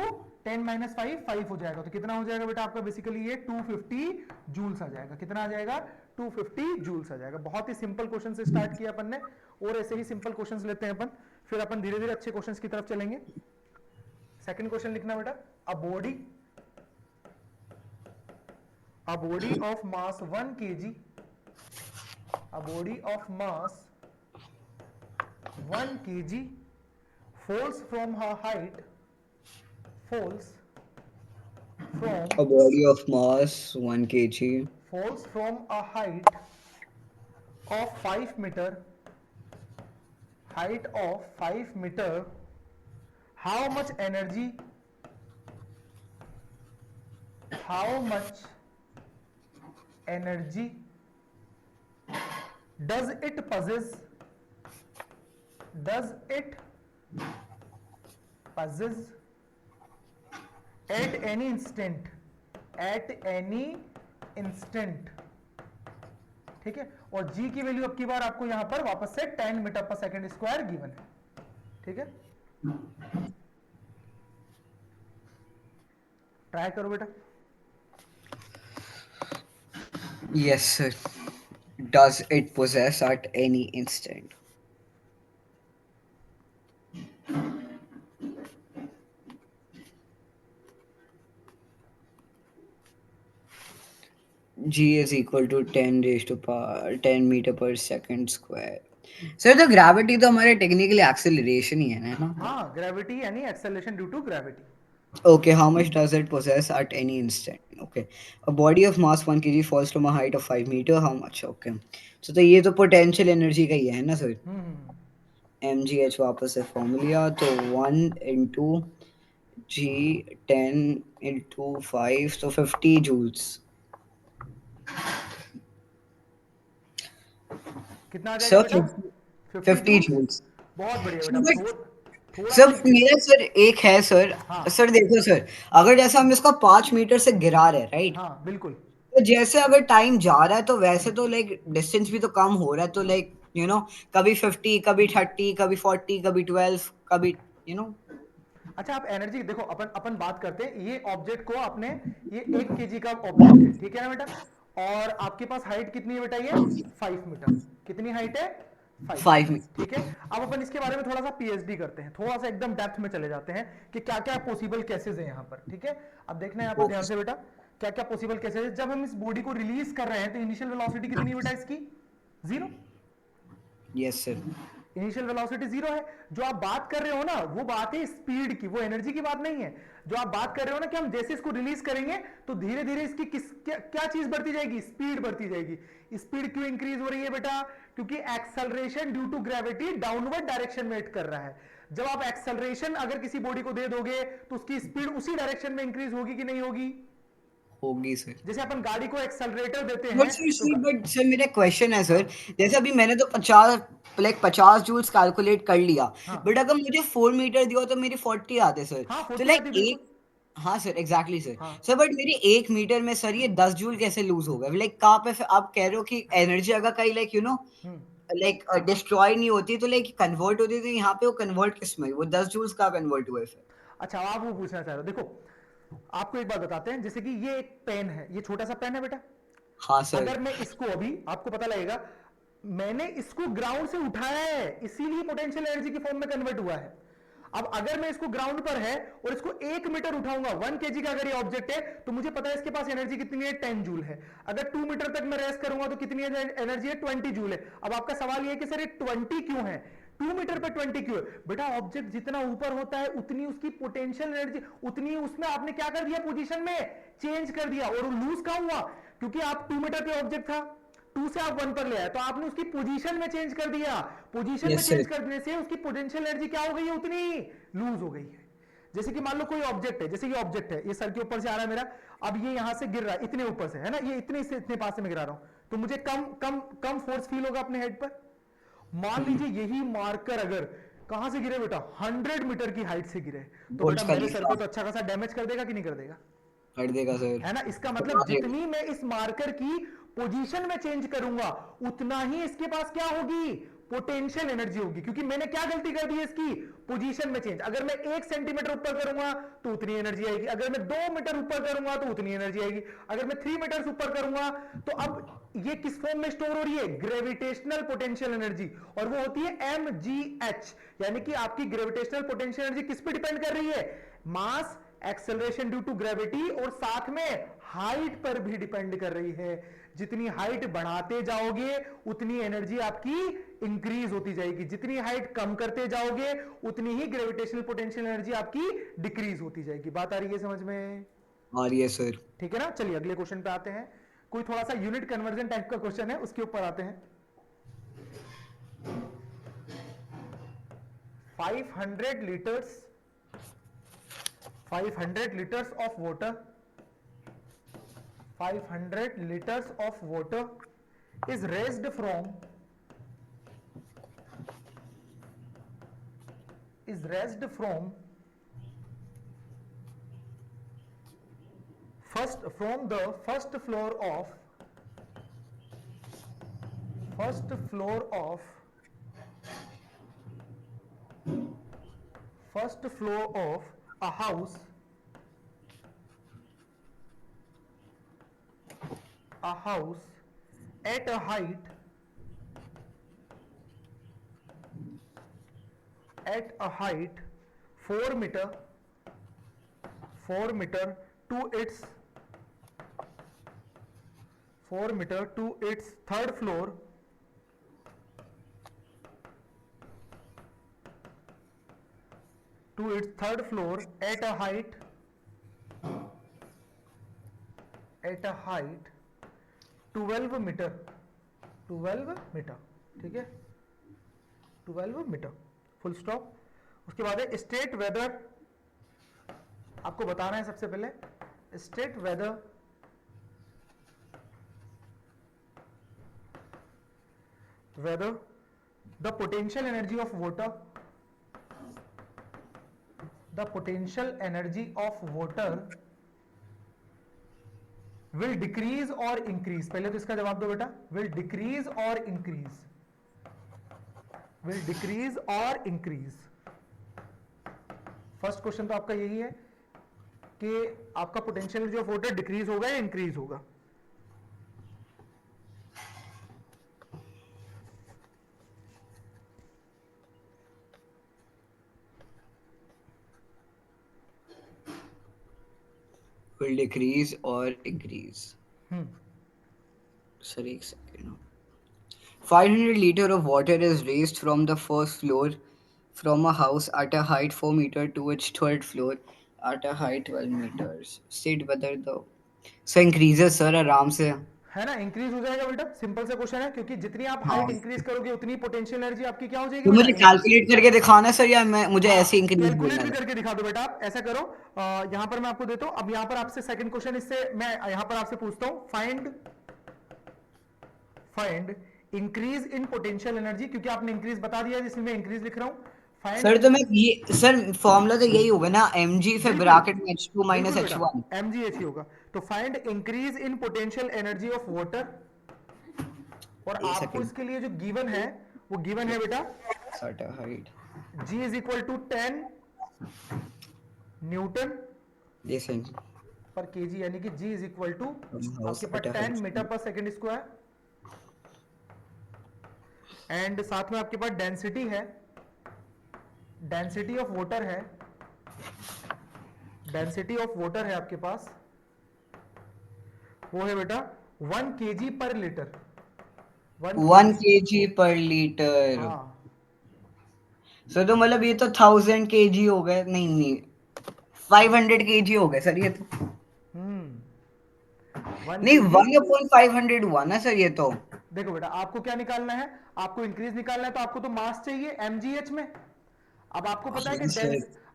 10 minus 5 5 हो जाएगा। तो कितना हो जाएगा बेटा आपका, बेसिकली ये 250 जूल्स आ जाएगा। कितना आ जाएगा, 250 जूल्स आ जाएगा। बहुत ही सिंपल क्वेश्चन से स्टार्ट किया अपन ने, और ऐसे ही सिंपल क्वेश्चंस लेते हैं अपन, फिर अपन धीरे धीरे अच्छे क्वेश्चंस की तरफ चलेंगे। सेकंड क्वेश्चन लिखना बेटा, a body a body of mass 1 kg, a body of mass 1 kg falls from her height, falls from A body of mass 1 kg. falls from a height of 5 meter, height of 5 meter, how much energy, how much energy does it possess, does it possess at any instant, at any instant, ठीक है। और g की value अब की बार आपको यहां पर वापस से 10 मीटर पर सेकंड स्क्वायर गिवन है, ठीक है। ट्राई करो बेटा। Yes, sir. Does it possess at any instant? G is equal to 10 raised to power 10 meter per second square. Sir तो ग्रेविटी तो हमारे टेक्निकली एक्सेलरेशन ही है ना? हाँ, ग्रेविटी यानी acceleration due to gravity. Okay, how much does it possess at any instant? Okay, a body of mass 1 kg falls from a height of 5 meter. How much? Okay, so तो ये तो potential energy का ही है ना sir? mgh वापस से formula तो 1 into g 10 into 5 तो 50 joules. कितना आ सर जाएगा बेटा? 50 joules. बहुत बढ़िया बेटा। थोड़ा सर सा मेरा सर एक है सर। हाँ। सर देखो सर, अगर जैसे हम इसको 5 मीटर से गिरा रहे हैं, राइट? हाँ बिल्कुल। तो जैसे अगर टाइम जा रहा है तो वैसे तो लाइक डिस्टेंस भी तो कम हो रहा है, तो लाइक कभी 50, कभी 30, कभी 40, कभी 12, कभी अच्छा, आप एनर्जी देखो, अपन अपन बात करते हैं, ये ऑब्जेक्ट को आपने, ये 1 केजी का ऑब्जेक्ट है, ठीक है ना बेटा, और आपके पास हाइट कितनी है बेटा? ये 5 मीटर। कितनी हाइट है? 5 5 मीटर, मीटर। ठीक है। अब अपन इसके बारे में थोड़ा सा पीएचडी करते हैं, थोड़ा सा एकदम डेप्थ में चले जाते हैं कि क्या क्या पॉसिबल केसेस है यहाँ पर, ठीक है। अब देखना है यहाँ पर ध्यान से बेटा, क्या क्या पॉसिबल केसेस है। जब हम इस बॉडी को रिलीज कर रहे हैं तो इनिशियल वेलोसिटी कितनी है बेटा इसकी? 0। Yes sir. इनिशियल वेलोसिटी 0 है। जो आप बात कर रहे हो ना, वो बात है स्पीड की, वो एनर्जी की बात नहीं है। जो आप बात कर रहे हो ना कि हम जैसे इसको रिलीज करेंगे तो धीरे धीरे इसकी क्या चीज बढ़ती जाएगी? स्पीड बढ़ती जाएगी। स्पीड क्यों इंक्रीज हो रही है बेटा? क्योंकि acceleration due to gravity downward direction में एक्ट कर रहा है। जब आप एक्सेलरेशन अगर किसी बॉडी को दे दोगे तो उसकी स्पीड उसी डायरेक्शन में इंक्रीज होगी कि नहीं होगी? होगी सर। जैसे अपन गाड़ी को एक्सेलरेटर देते हैं बट सर मेरा क्वेश्चन है सर, जैसे अभी मैंने तो 50 जूल्स कैलकुलेट कर लिया, बट अगर मुझे 4 मीटर दिया तो मेरी 40 आते सर। हाँ, तो 40 लाइक आती बिल्कुल। एक, हाँ सर एग्जैक्टली सर। हाँ। सर बट मेरी 1 मीटर में सर ये 10 जूल कैसे लूज हो गए? लाइक कहाँ पे आप कह रहे हो कि एनर्जी अगर कहीं लाइक लाइक डिस्ट्रॉय नहीं होती तो लाइक कन्वर्ट होती, तो यहाँ पे वो कन्वर्ट किस में, वो 10 जूल्स का कन्वर्ट हुए फिर? अच्छा, आप वो पूछना चाह रहे हो। देखो आपको एक बात बताते हैं, जैसे कि ये एक पेन है, ये छोटा सा पेन है बेटा। हाँ सर। अगर मैं इसको, अभी आपको पता लगेगा, मैंने इसको ग्राउंड से उठाया है, इसीलिए पोटेंशियल एनर्जी की फॉर्म में कन्वर्ट हुआ है। अब अगर मैं इसको ग्राउंड पर है और इसको 1 मीटर उठाऊंगा, 1 केजी का अगर ये ऑब्जेक्ट है, तो मुझे पता है इसके पास एनर्जी कितनी है? 10 जूल है। अगर 2 मीटर तक मैं रेस्ट करूंगा तो कितनी एनर्जी है? 20 जूल है। अब आपका सवाल ये है कि सर ये 20 क्यों है? 2 मीटर पर 20 क्यों है? बेटा ऑब्जेक्ट जितना ऊपर होता है उतनी उसकी पोटेंशियल एनर्जी, उतनी उसमें आपने क्या कर दिया? पोजीशन में चेंज कर दिया। और लूज कहां हुआ? क्योंकि आप 2 मीटर पे ऑब्जेक्ट था, 2 से आप 1 पर ले आए, तो आपने उसकी पोजीशन में चेंज कर दिया। पोजीशन में चेंज करने से उसकी पोटेंशियल एनर्जी क्या हो गई है? उतनी लूज हो गई है। जैसे कि मान लो कोई ऑब्जेक्ट है, जैसे ये ऑब्जेक्ट है, ये सर के ऊपर से आ रहा है मेरा, अब ये यहां से गिर रहा है इतने ऊपर से, है ना, ये इतने से इतने पास से मैं गिरा रहा हूं, तो मुझे कम कम कम फोर्स फील होगा अपने हेड पर। मान लीजिए यही मार्कर अगर कहां से गिरे बेटा? 100 मीटर की हाइट से गिरे, तो बेटा मेरे सर को तो अच्छा खासा डैमेज कर देगा कि नहीं कर देगा? कर देगा सर, है ना। इसका मतलब जितनी मैं इस मार्कर की पोजीशन में चेंज करूंगा उतना ही इसके पास क्या होगी? पोटेंशियल एनर्जी होगी। क्योंकि मैंने क्या गलती कर दी है? इसकी पोजीशन में चेंज। अगर मैं 1 सेंटीमीटर ऊपर करूंगा तो उतनी एनर्जी आएगी, अगर मैं 2 मीटर ऊपर करूंगा तो उतनी एनर्जी आएगी, अगर मैं 3 मीटर ऊपर करूंगा तो अब ये किस फॉर्म में स्टोर हो रही है? ग्रेविटेशनल पोटेंशियल एनर्जी, और वो होती है mgh। यानी कि आपकी ग्रेविटेशनल पोटेंशियल एनर्जी किस पे डिपेंड कर रही है? मास एक्सेलरेशन ड्यू टू ग्रेविटी, और साथ में हाइट पर भी डिपेंड कर रही है। जितनी हाइट बढ़ाते जाओगे उतनी एनर्जी आपकी इंक्रीज होती जाएगी, जितनी हाइट कम करते जाओगे उतनी ही ग्रेविटेशनल पोटेंशियल एनर्जी आपकी डिक्रीज होती जाएगी। बात आ रही है समझ में? आ रही है सर। ठीक है ना। चलिए अगले क्वेश्चन पे आते हैं। कोई थोड़ा सा यूनिट कन्वर्जन टाइप का क्वेश्चन है, उसके ऊपर आते हैं। 500 liters 500 liters of water 500 liters of water is raised from from the first floor of a house at a height 4 meter to its 4 meter to its third floor at a height 12 metre. ठीक है, 12 metre, full stop. उसके बाद है state whether. आपको बताना है सबसे पहले state whether the potential energy of water will decrease और इंक्रीज। पहले तो इसका जवाब दो बेटा, विल डिक्रीज और इंक्रीज। फर्स्ट क्वेश्चन तो आपका यही है कि आपका potential energy of water decrease होगा या इंक्रीज होगा। Will decrease or increase? Sir, एक second. 500 liter of water is raised from the first floor from a house at a height 4 meter to its third floor at a height 12 meters. State whether the so increases sir आराम से। है ना, increase हो जाएगा बेटा, simple सा question है, क्योंकि जितनी आप हाँ हाइट इंक्रीज करोगे उतनी पोटेंशियल एनर्जी आपकी क्या हो जाएगी तो बेटा, मुझे इंक्रीज। कैलकुलेट करके दिखाना सर या मैं मुझे ऐसे इंक्रीज कैलकुलेट बोलना भी था? करके दिखा दो बेटा। आप ऐसा करो, यहां पर मैं आपको देता हूं। अब यहां पर आपसे सेकंड क्वेश्चन, इससे मैं यहां पर आपसे पूछता हूं, find increase in potential energy, क्योंकि आपने इंक्रीज बता दिया है, जिसमें मैं इंक्रीज लिख रहा हूं। सर तो मैं ये सर फॉर्मूला तो यही होगा ना, mg फिर ब्रैकेट में h2 माइनस h1। mgh ही होगा। तो find increase in potential energy of water, और एक आपको सेकंड। इसके लिए जो गिवन है वो गिवन है बेटा, सटा height G is equal to 10 newton लिसन पर केजी, यानी कि G इज इक्वल टू हाउस आपके पास 10 मीटर पर सेकेंड स्क्वायर, एंड साथ में आपके पास डेंसिटी है, डेंसिटी ऑफ वाटर है, आपके पास वो है बेटा 1 kg पर लीटर। 1 kg पर लीटर। हाँ सर तो मतलब ये तो 1000 kg हो गए, नहीं 500 kg हो गए सर ये तो। नहीं 1/500 हुआ ना सर ये तो। देखो बेटा, आपको क्या निकालना है, आपको इंक्रीज निकालना है, तो आपको तो मास चाहिए mgh में। अब आपको पता है कि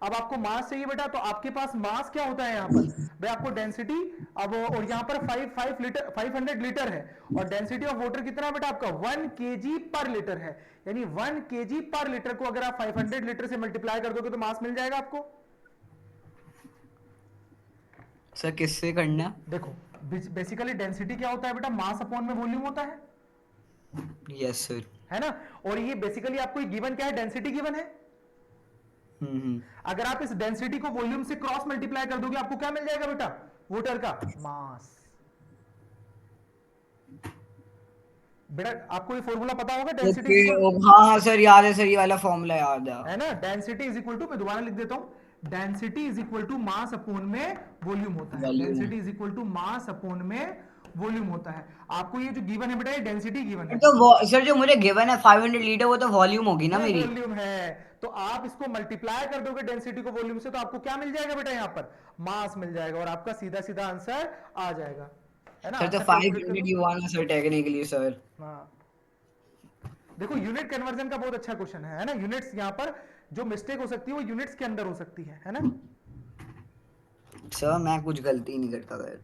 अब आपको मास चाहिए बेटा, तो आपके पास मास क्या होता है यहाँ पर भाई, आपको डेंसिटी। अब और यहाँ पर 500 लीटर है, और डेंसिटी ऑफ वाटर कितना है बेटा आपका 1 kg पर लीटर है, यानी 1 kg पर लीटर को अगर आप 500 लीटर से मल्टीप्लाई कर दोगे तो मास मिल जाएगा आपको। सर किससे करना? देखो बेसिकली डेंसिटी क्या होता है बेटा, मास अपॉन में वॉल्यूम होता है। Yes sir. है ना, और ये बेसिकली आपको गिवन क्या है, डेंसिटी गिवन है। अगर आप इस डेंसिटी को वॉल्यूम से क्रॉस मल्टीप्लाई कर दोगे, आपको क्या मिल जाएगा बेटा, वाटर का मास। बेटा आपको ये फॉर्मूला पता होगा, डेंसिटी हाँ हाँ सर याद है सर, ये वाला फॉर्मूला याद है। ना, डेंसिटी इज इक्वल टू, मैं दोबारा लिख देता हूं, density is equal to mass upon में वॉल्यूम होता है, volume. Density is equal to mass upon में वॉल्यूम होता है। आपको ये जो गिवन है बेटा, ये डेंसिटी गिवन है, तो वो सर जो मुझे गिवन है 500 लीटर, वो तो वॉल्यूम होगी ना वो मेरी। वॉल्यूम है। तो आप इसको मल्टीप्लाई कर दोगे डेंसिटी को वॉल्यूम से, तो आपको क्या मिल जाएगा बेटा, यहाँ पर मास मिल जाएगा, और आपका सीधा सीधा आंसर आ जाएगा, है ना। सर तो आंसर कैलकुलेट कर 500 दो। You want sir technically sir. हाँ, देखो यूनिट कन्वर्जन का बहुत अच्छा क्वेश्चन है ना। यूनिट्स यहाँ पर जो मिस्टेक हो सकती है वो यूनिट्स के अंदर हो सकती है ना। सर मैं कुछ गलती नहीं करता सर।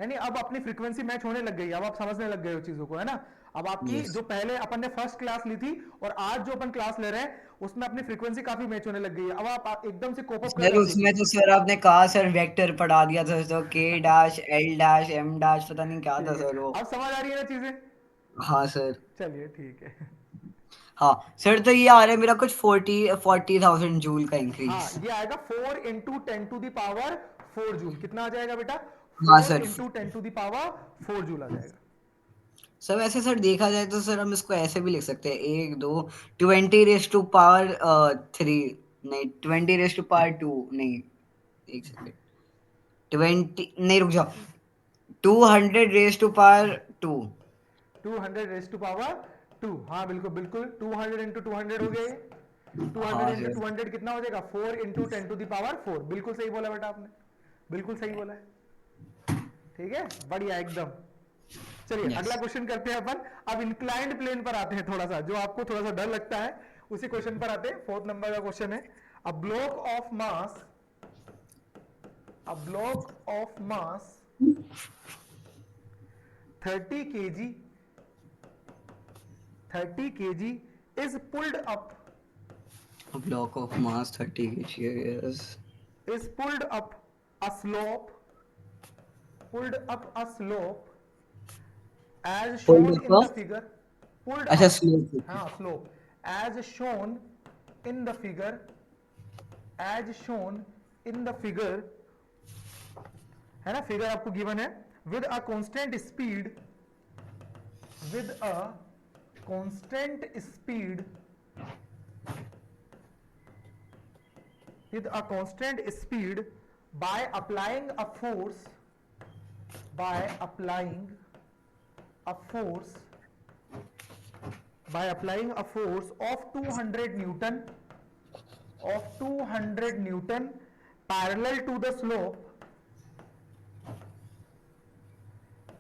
यानी अब अपनी फ्रीक्वेंसी मैच होने लग गई, अब आप समझने लग गए हो चीजों को, है ना। अब आपकी यस जो पहले अपन ने फर्स्ट क्लास ली थी और आज जो अपन क्लास ले रहे हैं उसमें अपनी फ्रीक्वेंसी काफी मैच होने लग गई है। अब आप एकदम से कोप अप कर सर, रहे हो चीजों उसमें को। तो सर आपने कहा सर वेक्टर पढ़ा दिया था, तो K dash L dash M dash पता नहीं क्या था ठीक है, सर वो। अब समझ आ रही है ना चीजें। हाँ सर। चलिए ठीक है। हाँ सर, तो ये आ रहा है मेरा कुछ 40,000 जूल का हाँ, इंक्रीज। ये आएगा 4 × 10⁴ जूल। कितना आ जाएगा बेटा, हाँ 4 सर। × 10⁴ जूल आ जाएगा। सर वैसे सर देखा जाए तो सर हम इसको ऐसे भी लिख सकते हैं, एक दो 20 रेस टू पावर 3, नहीं 20 रेस टू पावर 2, नहीं एक सेकेंड, 20 नहीं रुक जाओ, 200 raise to power 2। 200 raise to power 2, हाँ बिल्कुल बिल्कुल, 200 × 200 हो गए। 200 हाँ इंटू सर। 200 कितना हो जाएगा, 4 × 10⁴ बिल्कुल सही बोला बेटा आपने, बिल्कुल सही बोला है। ठीक है, बढ़िया एकदम। चलिए यस अगला क्वेश्चन करते हैं अपन। अब इंक्लाइंड प्लेन पर आते हैं, थोड़ा सा जो आपको थोड़ा सा डर लगता है उसी क्वेश्चन पर आते हैं। 4th नंबर का क्वेश्चन है, a block of mass, a block of mass 30 kg, 30 kg is pulled up, block of mass 30 kg। is pulled up a slope, pulled up a slope as shown in the figure, pulled अच्छा up, slope. हाँ slope as shown in the figure, as shown in the figure, है ना। Figure आपको given है, with a constant speed, with a constant speed, with a constant speed by applying a force, by applying a force, by applying a force of 200 newton, of 200 newton parallel to the slope,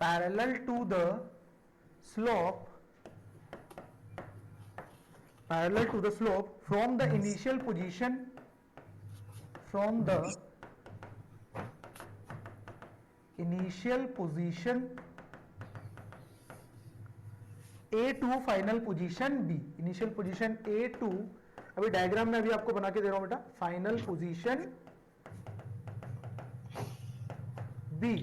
parallel to the slope, parallel to the slope from the initial position, from the initial position A to final position B, initial position A to, अभी diagram में अभी आपको बना के दे रहा हूं बेटा, final position B।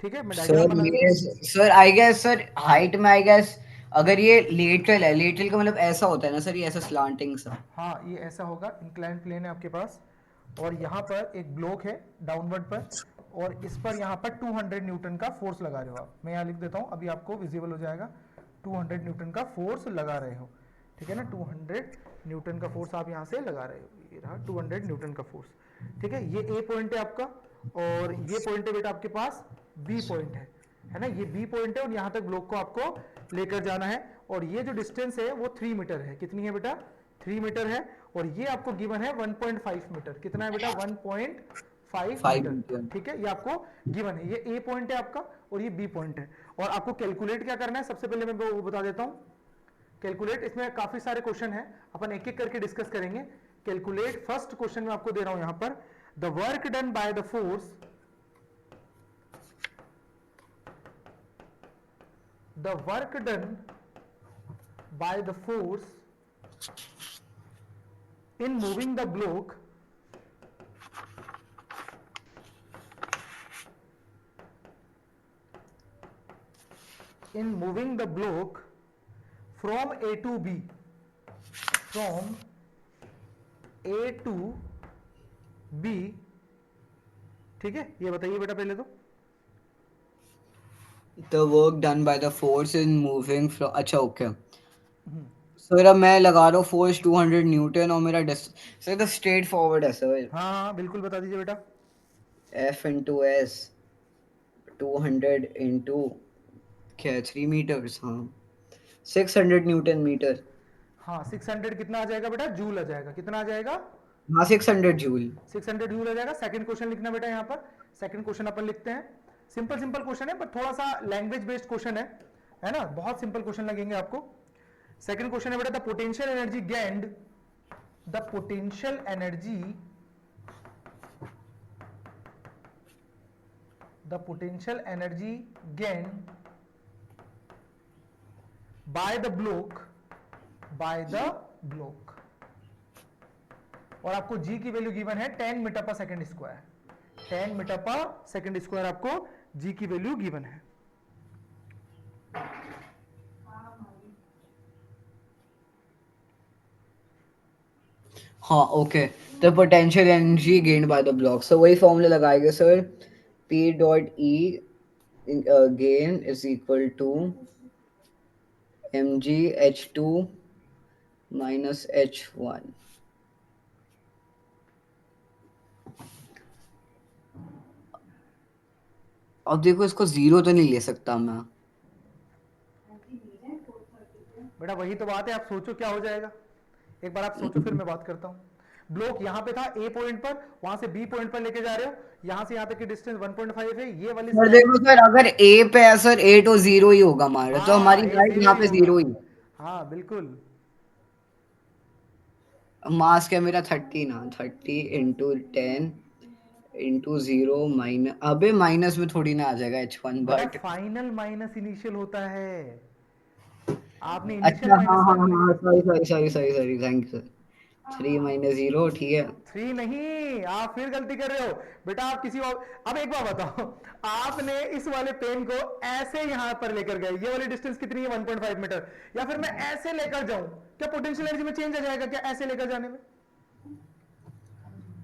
ठीक है, मैं डायग्राम सर बना देता मेरे हूं। Sir I guess sir height में आई गेस अगर ये लेटरल है, लेटरल का मतलब ऐसा होता है ना सर, ये ऐसा स्लांटिंग सा। हाँ, ये ऐसा होगा, इंक्लाइन प्लेन है आपके पास, और यहाँ पर एक ब्लॉक है डाउनवर्ड पर, और इस पर यहाँ पर 200 न्यूटन का फोर्स लगा रहे हो आप। मैं यहाँ लिख देता हूँ, अभी आपको विजिबल हो जाएगा। 200 न्यूटन का फोर्स लगा रहे हो, ठीक है ना। 200 न्यूटन का फोर्स आप यहाँ से लगा रहे हो, ये रहा 200 न्यूटन का फोर्स। ठीक है, ये ए पॉइंट है आपका, और ये पॉइंट है बेटा आपके पास बी पॉइंट है ना। ये बी पॉइंट है, और यहाँ तक ब्लॉक को आपको लेकर जाना है, और ये जो डिस्टेंस है वो 3 मीटर है। कितनी है बेटा, 3 मीटर है, और ये आपको गिवन है 1.5 मीटर। कितना है बेटा, 1.5 5 मीटर। मीटर। ठीक है, ये आपको गिवन है, ये ए पॉइंट है आपका और ये बी पॉइंट है। और आपको कैलकुलेट क्या करना है, सबसे पहले मैं वो बता देता हूं। कैलकुलेट, इसमें काफी सारे क्वेश्चन है, अपन एक एक करके डिस्कस करेंगे। कैलकुलेट, फर्स्ट क्वेश्चन में आपको दे रहा हूं यहां पर, the work done by the force, the work done by the force in moving the block, in moving the block from A to B, from A to B। ठीक है, ये बताइए बेटा पहले तो। The work done by the force in moving from, अच्छा okay sir अब मैं लगा रहा हूँ फोर्स 200 न्यूटन और मेरा सर तो स्ट्रेट फॉरवर्ड है सर। हाँ हाँ बिल्कुल बता दीजिए बेटा। F into S 200 into क्या है 3 मीटर्स, हाँ 600 न्यूटन मीटर। हाँ 600 कितना आ जाएगा बेटा, जूल आ जाएगा, कितना आ जाएगा, हाँ 600 जूल। 600 जूल आ जाएगा। सेकंड क्वेश्चन लिखना बेटा, यहाँ पर सेकंड क्वेश्चन अपन लिखते हैं। सिंपल सिंपल क्वेश्चन है पर थोड़ा सा लैंग्वेज बेस्ड क्वेश्चन है ना, बहुत सिंपल क्वेश्चन लगेंगे आपको। सेकंड क्वेश्चन है बेटा, the potential energy gained, the potential energy, the potential energy gained by the block, bye the block, और आपको जी की वैल्यू गिवन है 10 मीटर पर सेकंड स्क्वायर, 10 मीटर पर सेकंड स्क्वायर आपको जी की वैल्यू गिवन है। हाँ okay. The potential energy gained by the block, so वही फॉर्मूला लगाएंगे sir. P dot E gain is equal to mg(h2 minus h1). अब देखो इसको जीरो तो नहीं ले सकता मैं। बेटा वही तो बात है, आप सोचो क्या हो जाएगा, एक बार आप सोचो फिर मैं बात करता हूं। ब्लॉक यहां पे था ए पॉइंट पर, वहां से बी पॉइंट पर लेके जा रहे हो, यहां से यहां तक की डिस्टेंस 1.5 है, ये वाली और स्लैब। देखो सर अगर ए पे है सर, ए तो जीरो ही होगा हमारा, तो हाँ हमारी ए हाइट जीरो यहाँ ही पे होगा, जीरो ही। हाँ बिल्कुल। मास क्या मेरा 30 ना, 30 × 10 × 0 माइनस, अबे माइनस में थोड़ी ना आ जाएगा H1 बेटा बट। फाइनल माइनस इनिशियल होता है, आपने इनिशियल अच्छा हाँ माइनस हाँ फाइनल लिखा हाँ, है। Sorry sorry sorry sorry sorry, thank you sir. 3 - 0, ठीक है। 3 नहीं, आप फिर गलती कर रहे हो बेटा, आप किसी और, अब एक बार बताओ, आपने इस वाले पेन को ऐसे यहां पर लेकर गए, ये वाली डिस्टेंस कितनी है 1.5 मीटर, या फिर मैं ऐसे लेकर जाऊं, क्या पोटेंशियल एनर्जी में चेंज आ जाएगा क्या ऐसे लेकर जाने में?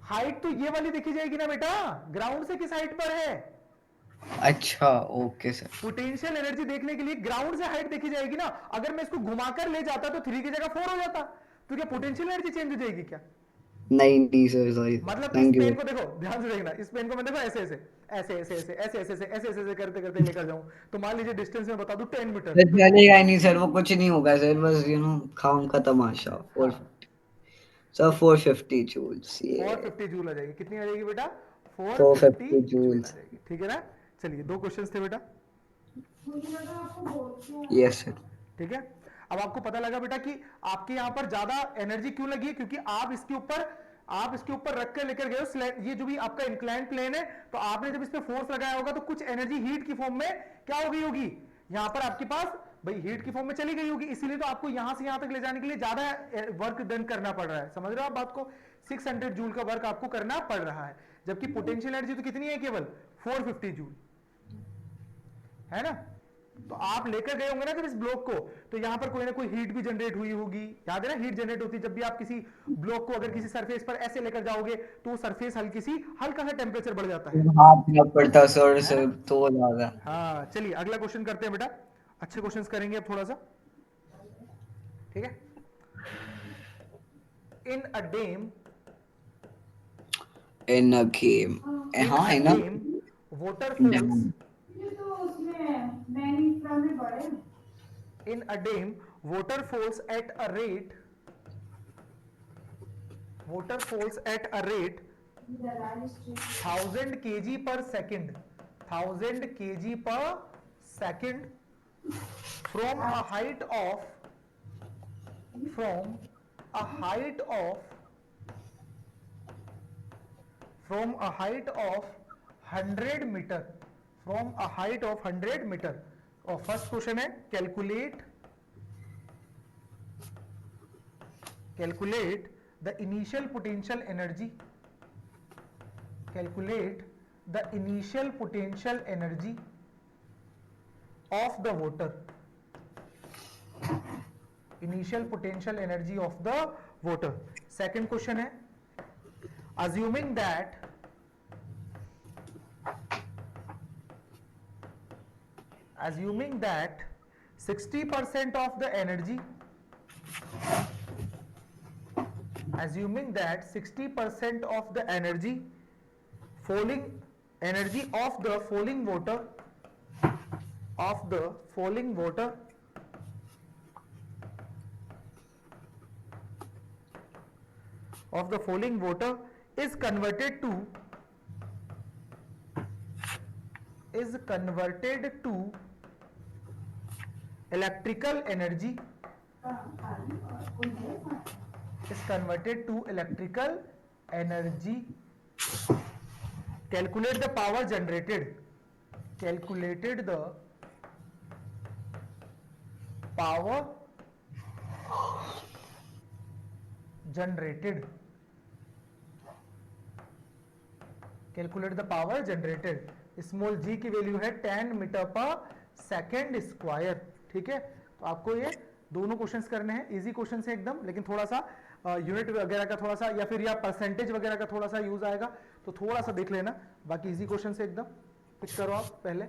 हाइट तो ये वाली देखी जाएगी ना बेटा, ग्राउंड से किस हाइट पर है, अच्छा ओके सर। पोटेंशियल एनर्जी देखने के लिए ग्राउंड से हाइट देखी जाएगी ना। अगर मैं इसको घुमाकर ले जाता तो 3 की जगह 4 हो जाता, तो क्या पोटेंशियल एनर्जी चेंज हो जाएगी क्या? नहीं नहीं सर, सॉरी, मतलब इस थैंक यू। पेन को देखो, ध्यान से देखना, इस पेन को मैं देखो ऐसे ऐसे ऐसे ऐसे ऐसे ऐसे ऐसे ऐसे ऐसे ऐसे करते करते लेकर जाऊं, तो मान लीजिए डिस्टेंस में बता दूं 10 मीटर, सर तो चलेगा ही नहीं सर, वो कुछ नहीं होगा सर, बस खाम का तमाशा। हाँ 450 सर, 450 जूल्स, ये 450 जूल आ जाएगी, कितनी आ जाएगी बेटा, 450 450 जूल आ जूल्स। जाएगी, ठीक है ना। चलिए दो क्वेश्चंस थे बेटा, यस सर। ठीक है। अब आपको पता लगा बेटा कि आपके यहां पर ज्यादा एनर्जी क्यों लगी है, क्योंकि आप इसके ऊपर रख कर लेकर गए हो, ये जो भी आपका इंक्लाइन प्लेन है, तो आपने जब इस पे फोर्स लगाया होगा तो कुछ एनर्जी हीट की फॉर्म में क्या हो गई होगी, यहां पर आपके पास भाई हीट की फॉर्म में चली गई होगी, इसीलिए तो आपको यहां से यहां तक ले जाने के लिए ज्यादा वर्क डन करना पड़ रहा है, समझ रहे हो आप बात को, 600 जूल का वर्क आपको करना पड़ रहा है, जबकि पोटेंशियल एनर्जी तो कितनी है, केवल 450 जूल, है ना। तो आप लेकर गए होंगे ना जब इस ब्लॉक को, तो यहां पर कोई ना कोई हीट भी जनरेट हुई होगी, याद है ना, हीट जनरेट होती है जब भी आप किसी ब्लॉक को अगर किसी सरफेस पर ऐसे लेकर जाओगे, तो वो सरफेस हल्का सा टेम्परेचर बढ़ जाता हाथ में पड़ता सर है सर ना। तो ज्यादा। हाँ चलिए अगला क्वेश्चन करते हैं बेटा, अच्छे क्वेश्चंस करेंगे अब थोड़ा सा, ठीक है। इन a dam, in a game, in हाँ uh in a dam water falls, in a dam water falls at a rate, water falls at a rate 1000 kg per second, 1000 kg per second from a height of, from a height of, from a height of 100 meter, from a height of 100 meter। और first question है calculate, calculate the initial potential energy, calculate the initial potential energy of the water, initial potential energy of the water। second question है assuming that, assuming that 60% of the energy, assuming that 60% of the energy falling energy of the falling water of the falling water of the falling water is converted to electrical energy is converted to electrical energy. Calculate the power generated. Calculated the power generated. Calculate the power generated. Small g की value है 10 metre पर second square. ठीक है, तो आपको ये दोनों questions करने हैं. इजी क्वेश्चन है एकदम, लेकिन थोड़ा सा यूनिट वगैरह का थोड़ा सा या फिर या परसेंटेज वगैरह का थोड़ा सा यूज आएगा, तो थोड़ा सा देख लेना. बाकी इजी क्वेश्चन है एकदम. पिक करो आप पहले.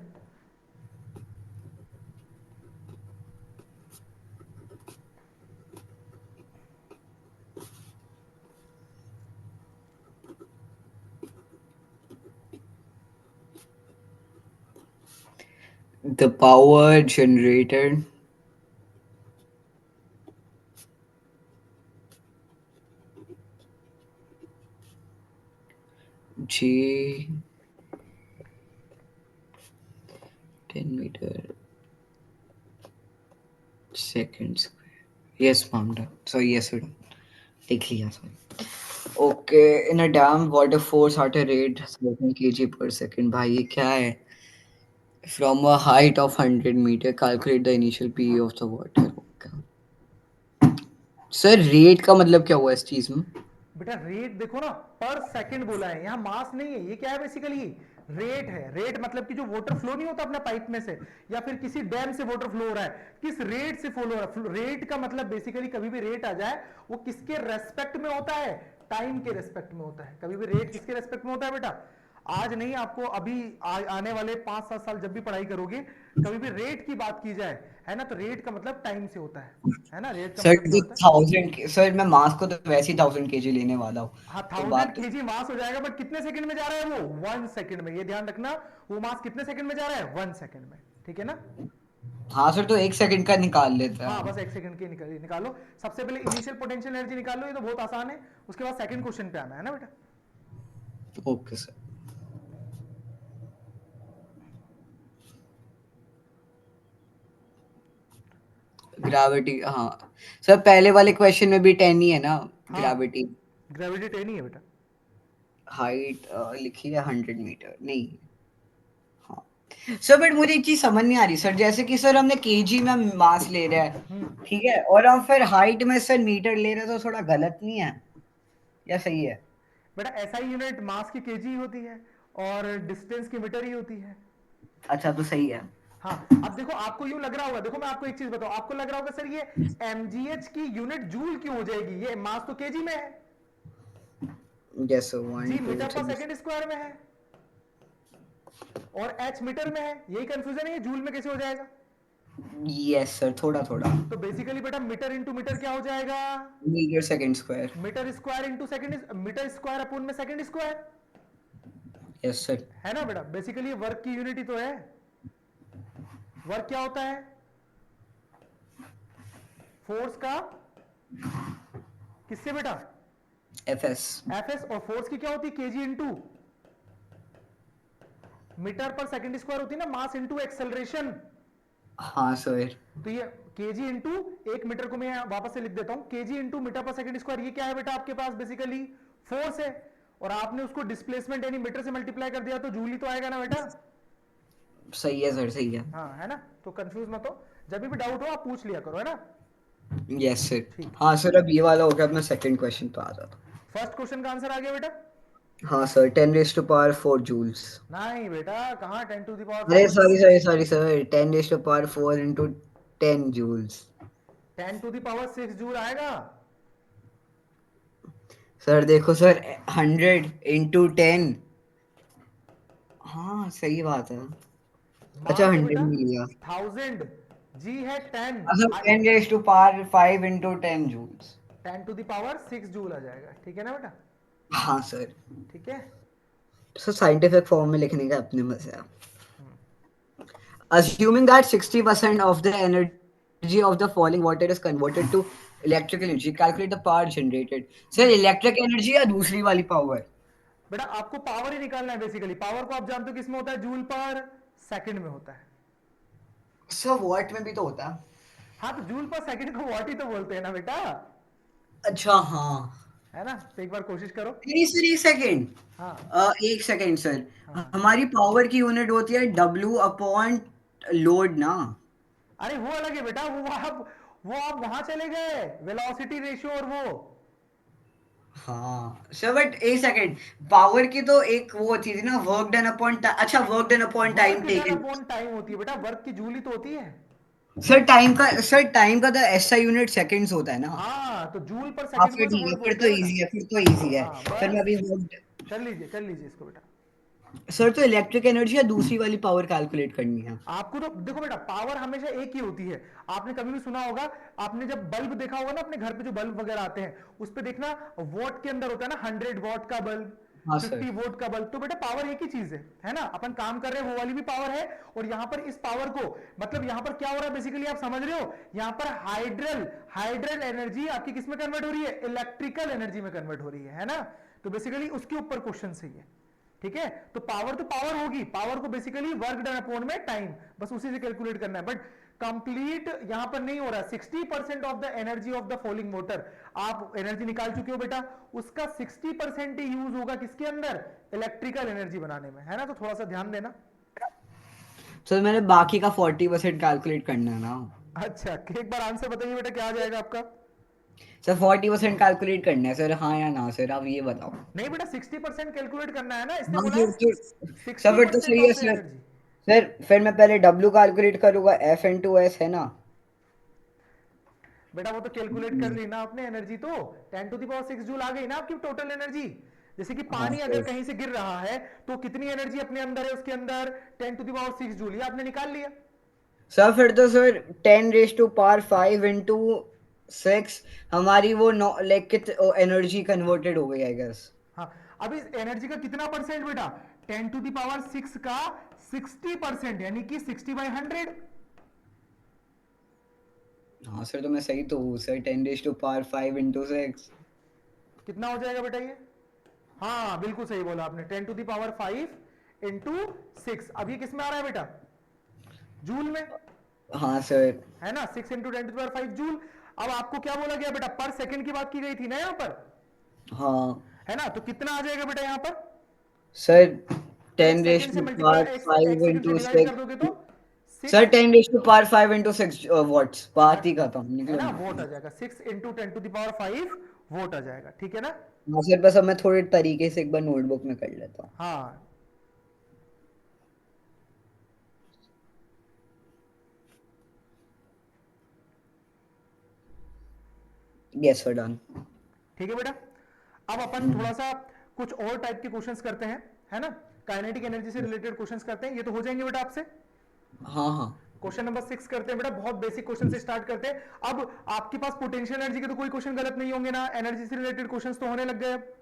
The power generated G 10 meter seconds. Yes, ma'am. Done. So yes, we done. देख लिया sorry. Okay, in a dam, water force at a rate 7 kg per second. भाई ये क्या है? From a height of 100 meter, calculate the initial PE of the water. Okay. Sir rate का मतलब क्या हुआ इस चीज में? बेटा रेट देखो ना, पर सेकंड बोला है, यहाँ मास नहीं है. ये क्या है बेसिकली? रेट है. रेट मतलब कि जो वाटर फ्लो नहीं होता अपना पाइप में से या फिर किसी डैम से वाटर फ्लो हो रहा है, किस रेट से फ्लो हो रहा है. रेट का मतलब बेसिकली कभी भी रेट आ जाए वो किसके रेस्पेक्ट में होता है? टाइम के रेस्पेक्ट में होता है. कभी भी रेट किसके रेस्पेक्ट में होता है बेटा? आज नहीं, आपको अभी आने वाले 5-7 साल जब भी पढ़ाई करोगे, कभी भी रेट की बात की जाए, है ना, तो रेट का मतलब टाइम से होता है ना. रेट का सर मतलब क्या तो होता है? 1000 सर मैं मास को तो वैसे ही 1000 kg लेने वाला हूँ. हाँ, तो 1000 बात तो केजी मास हो जाएगा, बट कितने सेकंड में जा रहा है वो? 1 सेकंड में. ये ध्यान रखना, वो मास कितने सेकंड में जा रहा है? 1 सेकंड में. ठीक है ना. हाँ सर, तो 1 सेकंड का निकाल लेते हैं हाँ, हम. बस 1 सेकंड के निकालो. सबसे पहले इनिशियल पोटेंशियल एनर्जी निकालो, ये तो बहुत आसान है. उसके बाद सेकंड क्वेश्चन पे आना है ना बेटा. Okay sir. ग्रेविटी, हाँ सर पहले वाले क्वेश्चन में भी 10 ही है ना. हाँ, ग्रेविटी ग्रेविटी 10 ही है बेटा. हाइट लिखी है 100 मीटर नहीं. हाँ सर, बट मुझे एक चीज समझ नहीं आ रही सर. जैसे कि सर हमने केजी में मास ले रहा है, ठीक है, और हम फिर हाइट में सर मीटर ले रहे हैं, तो थोड़ा गलत नहीं है या सही है? बेटा एसआई यूनिट मास की केजी होती है और डिस्टेंस की मीटर ही होती है. अच्छा, तो सही है. हाँ, अब देखो आपको यूं लग रहा होगा, देखो मैं आपको एक चीज बताऊं, आपको लग रहा होगा सर ये एमजीएच की यूनिट जूल क्यों हो जाएगी? ये मास तो केजी में है. Yes sir. जी 1 2 मीटर पर 3. सेकंड स्क्वायर में है और एच मीटर में है. यही कंफ्यूजन है, जूल में कैसे हो जाएगा? यस सर, थोड़ा थोड़ा. तो बेसिकली बेटा मीटर इंटू मीटर क्या हो जाएगा? Metre second square. Metre square into second, metre square upon में सेकंड स्क्वायर. Yes sir. है ना बेटा. बेसिकली वर्क की यूनिट ही तो है. वर्क क्या होता है? फोर्स का किससे बेटा? एफएस. एफएस. और फोर्स की क्या होती है? केजी इंटू मीटर पर सेकंड स्क्वायर होती है ना. Mass into acceleration. हाँ सर. तो ये केजी इंटू, एक मीटर को मैं वापस से लिख देता हूं, केजी इंटू मीटर पर सेकंड स्क्वायर. ये क्या है बेटा? आपके पास बेसिकली फोर्स है और आपने उसको डिस्प्लेसमेंट यानी मीटर से मल्टीप्लाई कर दिया, तो जूल ही तो आएगा ना बेटा. सही है सर, सही है. हाँ, है ना. तो कंफ्यूज मत हो, जब भी डाउट हो आप पूछ लिया करो, है ना. Yes sir. ठीक. हाँ सर, अब ये वाला हो गया, अपना सेकंड क्वेश्चन पे आ जाता. फर्स्ट क्वेश्चन का आंसर आ गया बेटा. हाँ sir, 10 raised to power 4 joules. नहीं बेटा, कहाँ 10 टू द पावर अरे 4? Sorry sorry sorry sir, 10 raised to power 4 into 10 joules. 10 to the power 6 joule आएगा. सर देखो सर, 100 into 10. हाँ सही बात है. अच्छा, मास है 100 बेटा मिल गया. 1000 जी है 10, अच्छा 10 raised to power 5 into 10 joules. 10 to the power 6 joule आ जाएगा, ठीक है ना बेटा? हाँ सर। ठीक है। सर साइंटिफिक फॉर्म में लिखने का अपने मजे है। Assuming that 60% of the energy of the falling water is converted to electrical energy, calculate the power generated. Sir, electric energy या दूसरी वाली power? बेटा आपको पावर ही निकालना है बेसिकली। पावर को आप जानते हो किसमें होता है? जूल पर सेकंड में होता है। सर वॉट में भी तो होता है। हाँ, तो जूल पर सेकंड को वॉट ही तो बोलते हैं ना बेटा, अच्छा हाँ। है ना? तो एक बार कोशिश करो। नहीं सर एक सेकेंड। हाँ एक सेकेंड सर। हाँ। हमारी पावर की यूनिट होती है W अपॉन लोड ना। अरे वो अलग है बेटा, वो आप वहां चले गए, वेलोसिटी रेशियो और वो। हाँ सर बट एक सेकेंड, पावर की तो एक वो होती थी ना, वर्क डन अपॉन, अच्छा work done upon time work done taken. Upon time होती है बेटा, वर्क की जूल ही तो होती है। सर टाइम का तो एसआई यूनिट सेकंड्स होता है ना। हाँ, तो जूल पर हाँ सेकंड को फिर तो ठीक है, वोल्ट फिर बोलते तो हैं बेटा। इजी है, फिर तो इजी है। हाँ फिर मैं बस, अभी कर लीजिए इसको बेटा। सर तो इलेक्ट्रिक एनर्जी या दूसरी वाली पावर कैलकुलेट करनी है? आपको तो देखो बेटा, पावर हमेशा एक ही होती है। आपने कभी भी सुना होगा, आपने जब बल्ब देखा होगा ना अपने घर पे, जो बल्ब वगैरह आते हैं उस पे देखना वॉट के अंदर होता है ना, 100 वॉट का बल्ब, हाँ सर। 50 वोट का बल्ब। तो बेटा पावर एक ही चीज है ना? अपन काम कर रहे हैं वो वाली भी पावर है, और यहां पर इस पावर को, मतलब यहां पर क्या हो रहा है बेसिकली, आप समझ रहे हो? यहां पर हाइड्रल हाइड्रल एनर्जी आपकी किस में कन्वर्ट हो रही है? इलेक्ट्रिकल एनर्जी में कन्वर्ट हो रही है ना? तो बेसिकली उसके ऊपर क्वेश्चन सही है। ठीक है, तो पावर होगी, पावर को बेसिकली वर्क डन अपॉन में टाइम, बस उसी से कैलकुलेट करना है। बट कंप्लीट यहां पर नहीं हो रहा। 60% of the energy of the falling water, आप एनर्जी निकाल चुके हो बेटा, उसका 60% ही यूज होगा किसके अंदर? इलेक्ट्रिकल एनर्जी बनाने में, है ना? तो थोड़ा सा ध्यान देना। सर मैंने बाकी का 40% कैलकुलेट करना है ना। अच्छा, एक बार आंसर बताइए बेटा, क्या आ जाएगा आपका? सर 40% कैलकुलेट करना है सर, हाँ या ना सर, आप ये बताओ। नहीं बेटा, 60% कैलकुलेट करना है ना, इसने हाँ बोला फिर है तो, सर सिक्सटी फिर तो परसेंट सही है of the sir. Energy. Sir फिर मैं पहले W कैलकुलेट करूंगा, F इंटू एस है ना। बेटा वो तो कैलकुलेट कर ली ना आपने एनर्जी, तो 10 टू द पावर 6 जूल आ गई ना आपकी टोटल एनर्जी। जैसे कि हाँ पानी अगर सर। कहीं से गिर रहा है तो कितनी एनर्जी अपने अंदर है, उसके अंदर 10 टू द पावर 6 जूल, ये आपने निकाल लिया। सर फिर तो sir 10 raised to power 5 into 6 हमारी वो नो लाइक कित एनर्जी कन्वर्टेड हो गई आई गेस। हाँ, अब इस एनर्जी का कितना परसेंट बेटा? 10 टू द पावर 6 का 60%, यानी कि 60/100। हाँ सर तो मैं सही तो हूँ sir, 10 raised to power 5 into 6। कितना हो जाएगा बेटा ये? हाँ बिल्कुल सही बोला आपने, 10 टू द पावर 5 into 6। अब ये किस में आ रहा है बेटा? जूल में, हाँ सर। है ना? 6 into 10 to the power 5 joule. अब आपको क्या बोला गया बेटा? पर सेकंड की बात की गई थी ना यहाँ पर, हाँ है ना? तो कितना आ जाएगा बेटा यहाँ पर? सर एक 10 सेकंड raised से to मल्टीप्लाई, power एक 5 सेकंड से into डिवाइड कर 6 दोगे तो sir 6, 10 raised to power 5 into 6 watts, बात ही खत्म, है निकलो ना? निकलो। वोट आ जाएगा, 6 into 10 to the power 5 vote आ जाएगा, ठीक है ना? हाँ सर बस अब मैं थोड़े तरीके से एक बार नोटबुक में कर लेता हूँ। हाँ, यस सर डन। ठीक है बेटा। अब अपन थोड़ा सा कुछ और टाइप के क्वेश्चंस करते हैं, है ना? काइनेटिक एनर्जी से रिलेटेड क्वेश्चंस करते हैं, ये तो हो जाएंगे बेटा आपसे। हाँ हाँ। क्वेश्चन नंबर 6 करते हैं बेटा, बहुत बेसिक क्वेश्चन से स्टार्ट करते हैं। अब आपके पास पोटेंशियल एनर्जी के तो कोई क्वेश्चन गलत नहीं होंगे ना, एनर्जी से रिलेटेड क्वेश्चंस तो होने लग गए अब,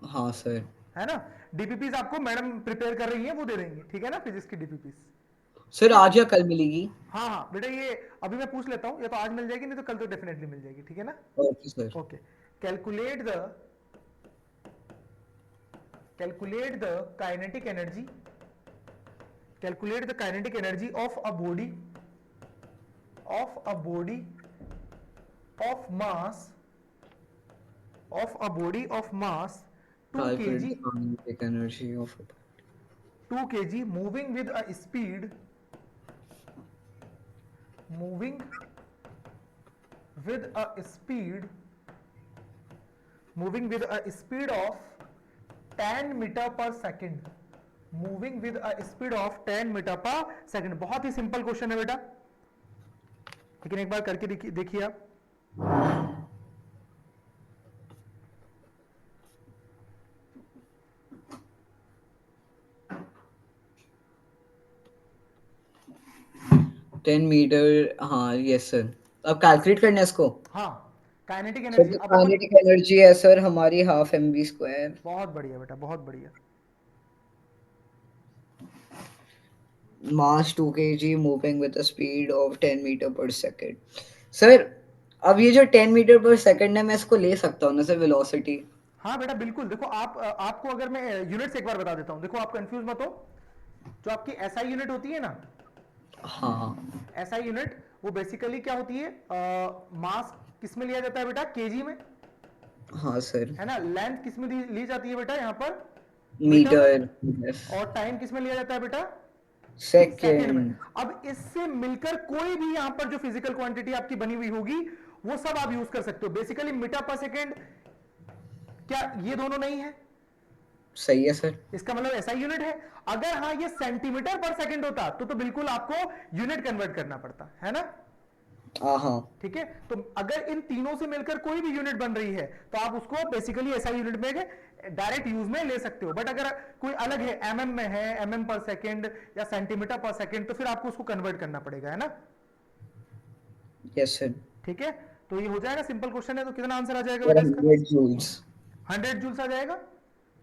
हाँ सर। है ना? डीपीपीस आपको मैडम प्रिपेयर कर रही है, वो दे देंगे, ठीक है ना? फिजिक्स की डीपीपीस। सर ठीक है, आज या कल मिलेगी? हाँ हाँ बेटा, ये अभी मैं पूछ लेता हूँ, या तो आज मिल जाएगी, नहीं तो कल तो डेफिनेटली मिल जाएगी, ठीक है ना? Okay sir. Okay. Calculate the calculate the kinetic energy calculate the kinetic energy of a body of mass of a body of mass 2 Calculate kg the kinetic energy of 2 kg moving with a speed moving with a speed of 10 metre पर second, moving with a speed of 10 metre पर second. बहुत ही simple question है बेटा, लेकिन एक बार करके देखिए आप। 10 मीटर, हाँ यस सर। अब कैलकुलेट करना है इसको। हाँ, काइनेटिक सर एनर्जी तो अब अपन। काइनेटिक एनर्जी है सर हमारी हाफ एम वी स्क्वायर। बहुत बढ़िया बेटा, बहुत बढ़िया। Mass 2 kg moving with a speed of 10 metre पर सेकेंड। सर अब ये जो 10 मीटर पर सेकेंड है मैं इसको ले सकता हूँ ना सर वेलोसिटी? हाँ बेटा बिल्कुल, देखो आप आपको अगर मैं यूनिट्स एक बार बता देता हूँ, देखो आप कंफ्यूज मत हो। जो आपकी एसआई यूनिट होती है ना, हाँ एसआई यूनिट वो बेसिकली क्या होती है, मास किस में लिया जाता है बेटा, केजी में, हाँ सर। है ना। लेंथ किस में ली जाती है बेटा, यहाँ पर मीटर में। मीटर। यस। और टाइम किस में लिया जाता है बेटा, सेकंड में। सेकेंड। अब इससे मिलकर कोई भी यहां पर जो फिजिकल क्वांटिटी आपकी बनी हुई होगी वो सब आप यूज कर सकते हो। बेसिकली मीटर पर सेकंड, क्या ये दोनों नहीं है? सही है सर। इसका मतलब ऐसा यूनिट है। अगर हाँ ये सेंटीमीटर पर सेकंड होता तो बिल्कुल आपको यूनिट कन्वर्ट करना पड़ता, है ना। हाँ हाँ। ठीक है, तो अगर इन तीनों से मिलकर कोई भी यूनिट बन रही है तो आप उसको बेसिकली ऐसा यूनिट में डायरेक्ट यूज में ले सकते हो। बट अगर कोई अलग है, एमएम में है, एमएम पर सेकंड या सेंटीमीटर पर सेकंड, तो फिर आपको उसको कन्वर्ट करना पड़ेगा, है ना। Yes sir. ठीक है, तो ये हो जाएगा, सिंपल क्वेश्चन है। तो कितना आंसर आ जाएगा सर बेटा इसका? 100 जूल्स। 100 जूल्स आ जाएगा।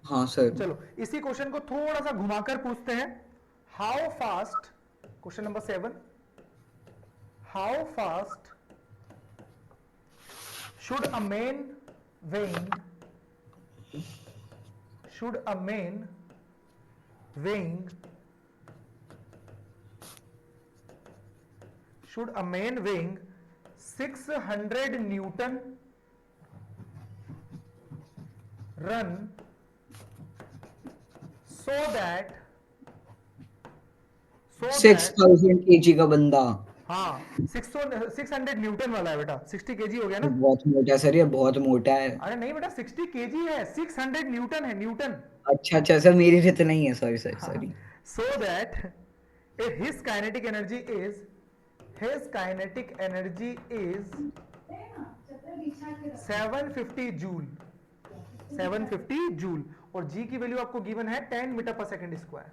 हाँ सर। चलो इसी क्वेश्चन को थोड़ा सा घुमाकर पूछते हैं। How fast, question number 7, how fast should a man weighing should a man weighing should a man weighing 600 newton run so that 6000 kg का बंदा। हाँ 600 न्यूटन वाला है बेटा, 60 केजी हो गया ये ना। बहुत मोटा है सर, ये बहुत मोटा है। अरे नहीं बेटा 60 केजी है, 600 न्यूटन है, न्यूटन। अच्छा अच्छा सर, मेरी से तो नहीं है, sorry sorry sorry. So that his kinetic energy is his kinetic energy is 750 joule, 750 joule. और जी की वैल्यू आपको गिवन है 10 मीटर पर सेकंड स्क्वायर,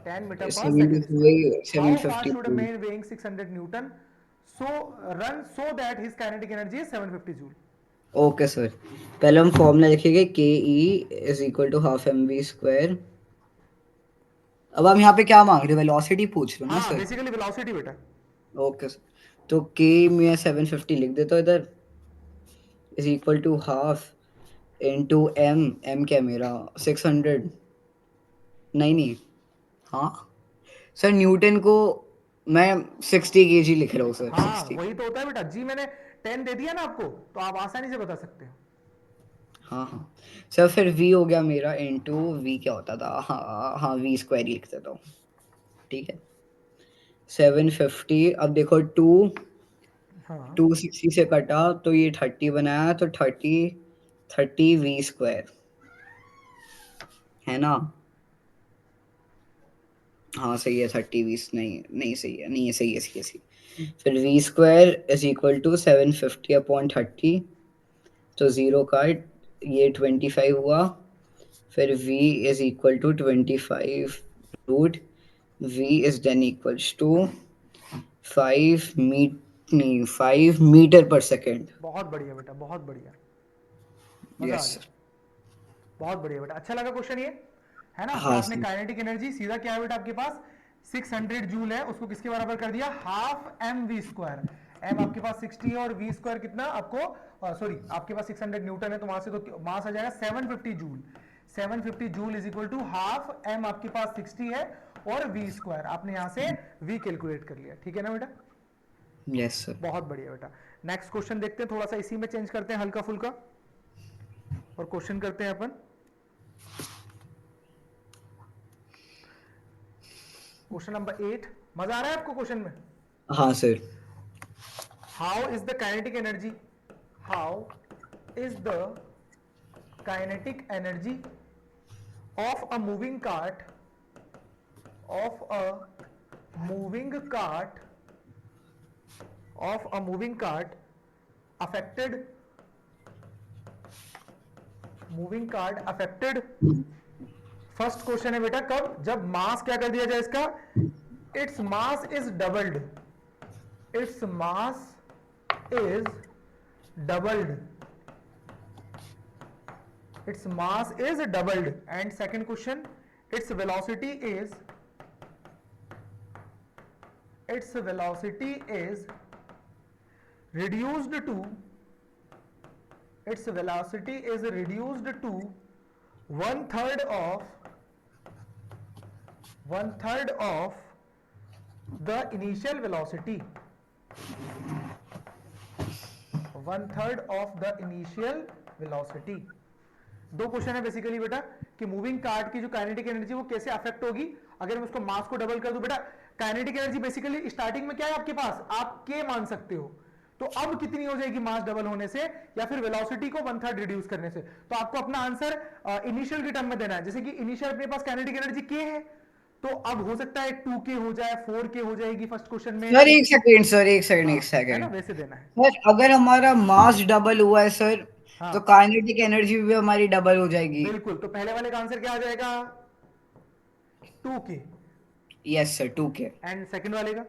10 मीटर पर second square. How fast should a 750। Man weighing 600 newton so run so that his kinetic energy is 750 joule. Okay sir, पहले हम formula लिखेंगे K E is equal to half m v square. अब हम यहाँ पे क्या मांग रहे हो, वेलोसिटी पूछ रहे हो ना हाँ सर? बेसिकली वेलोसिटी बेटा। ओके सर, तो के मैं 750 लिख देता हूँ इधर, is equal to half into m. M क्या है मेरा, 600। नहीं नहीं, हाँ सर न्यूटन को मैं 60 केजी लिख रहा हूँ सर, हाँ 60। वही तो होता है बेटा, जी मैंने 10 दे दिया ना आपको, तो आप आसानी से बता सकते हो। हाँ हाँ सर, फिर v हो गया मेरा इनटू v क्या होता था, हाँ हाँ वी स्क्वायर लिख देता हूँ। ठीक है, 750। अब देखो हाँ 260 से कटा तो ये 30 बनाया, तो 30 वी स्क्वायर है ना। हाँ सही है, 30 वी, नहीं नहीं सही है, नहीं है, सही है, सही है, सही है। फिर v square is equal to 750 upon 30, तो जीरो काट, ये 25 हुआ। फिर v is equal to 25 root v is then equals to 5 metre पर सेकेंड। बहुत बढ़िया बेटा, बहुत बढ़िया, मजा आ यस गया। सर। बहुत बढ़िया बेटा, अच्छा लगा क्वेश्चन ये, है ना। कि हाँ आपने सर। काइनेटिक एनर्जी सीधा क्या है बेटा आपके पास, 600 जूल है, उसको किसके बराबर कर दिया, half m v square. M आपके पास 60 है और वी स्क्वायर कितना आपको, सॉरी आपके पास 600 न्यूटन है, तो वहां से तो मास आ जाएगा 750 joule. 750 joule is equal to half m आपके पास 60 है और वी स्क्वायर आपने यहां से वी कैलकुलेट कर लिया, ठीक है ना बेटा। Yes sir. बहुत बढ़िया बेटा। नेक्स्ट क्वेश्चन देखते हैं, थोड़ा सा इसी में चेंज करते हैं हल्का फुल्का, और क्वेश्चन करते हैं अपन। क्वेश्चन नंबर 8, मजा आ रहा है आपको क्वेश्चन में? हाँ sir. How is the kinetic energy, how is the kinetic energy of a moving cart, of a moving cart, of a moving cart affected, moving cart affected. First question है बेटा कब, जब मास क्या कर दिया जाए इसका, its mass is doubled, its mass is doubled. Its mass is doubled. And second question, its velocity is reduced to its velocity is reduced to one third of the initial velocity. One third of the initial velocity. दो question है basically बेटा कि moving card की जो kinetic energy वो कैसे affect होगी अगर मैं उसको मास को डबल कर दूं. बेटा काइनेटिक एनर्जी बेसिकली स्टार्टिंग में क्या है आपके पास, आप के मान सकते हो. तो अब कितनी हो जाएगी मास डबल होने से या फिर वेलोसिटी को वन थर्ड रिड्यूस करने से. तो आपको अपना आंसर इनिशियल के टर्म में देना है. जैसे कि इनिशियल अपने पास काइनेटिक एनर्जी के है, तो अब हो सकता है 2k हो जाए, 4k हो जाएगी फर्स्ट क्वेश्चन में. सर एक सेकंड है ना, वैसे देना है. सर अगर हमारा मास डबल हुआ है सर, हाँ. तो काइनेटिक एनर्जी भी हमारी डबल हो जाएगी. बिल्कुल. तो पहले वाले का आंसर क्या आ जाएगा, 2k. Yes sir 2k. And second वाले का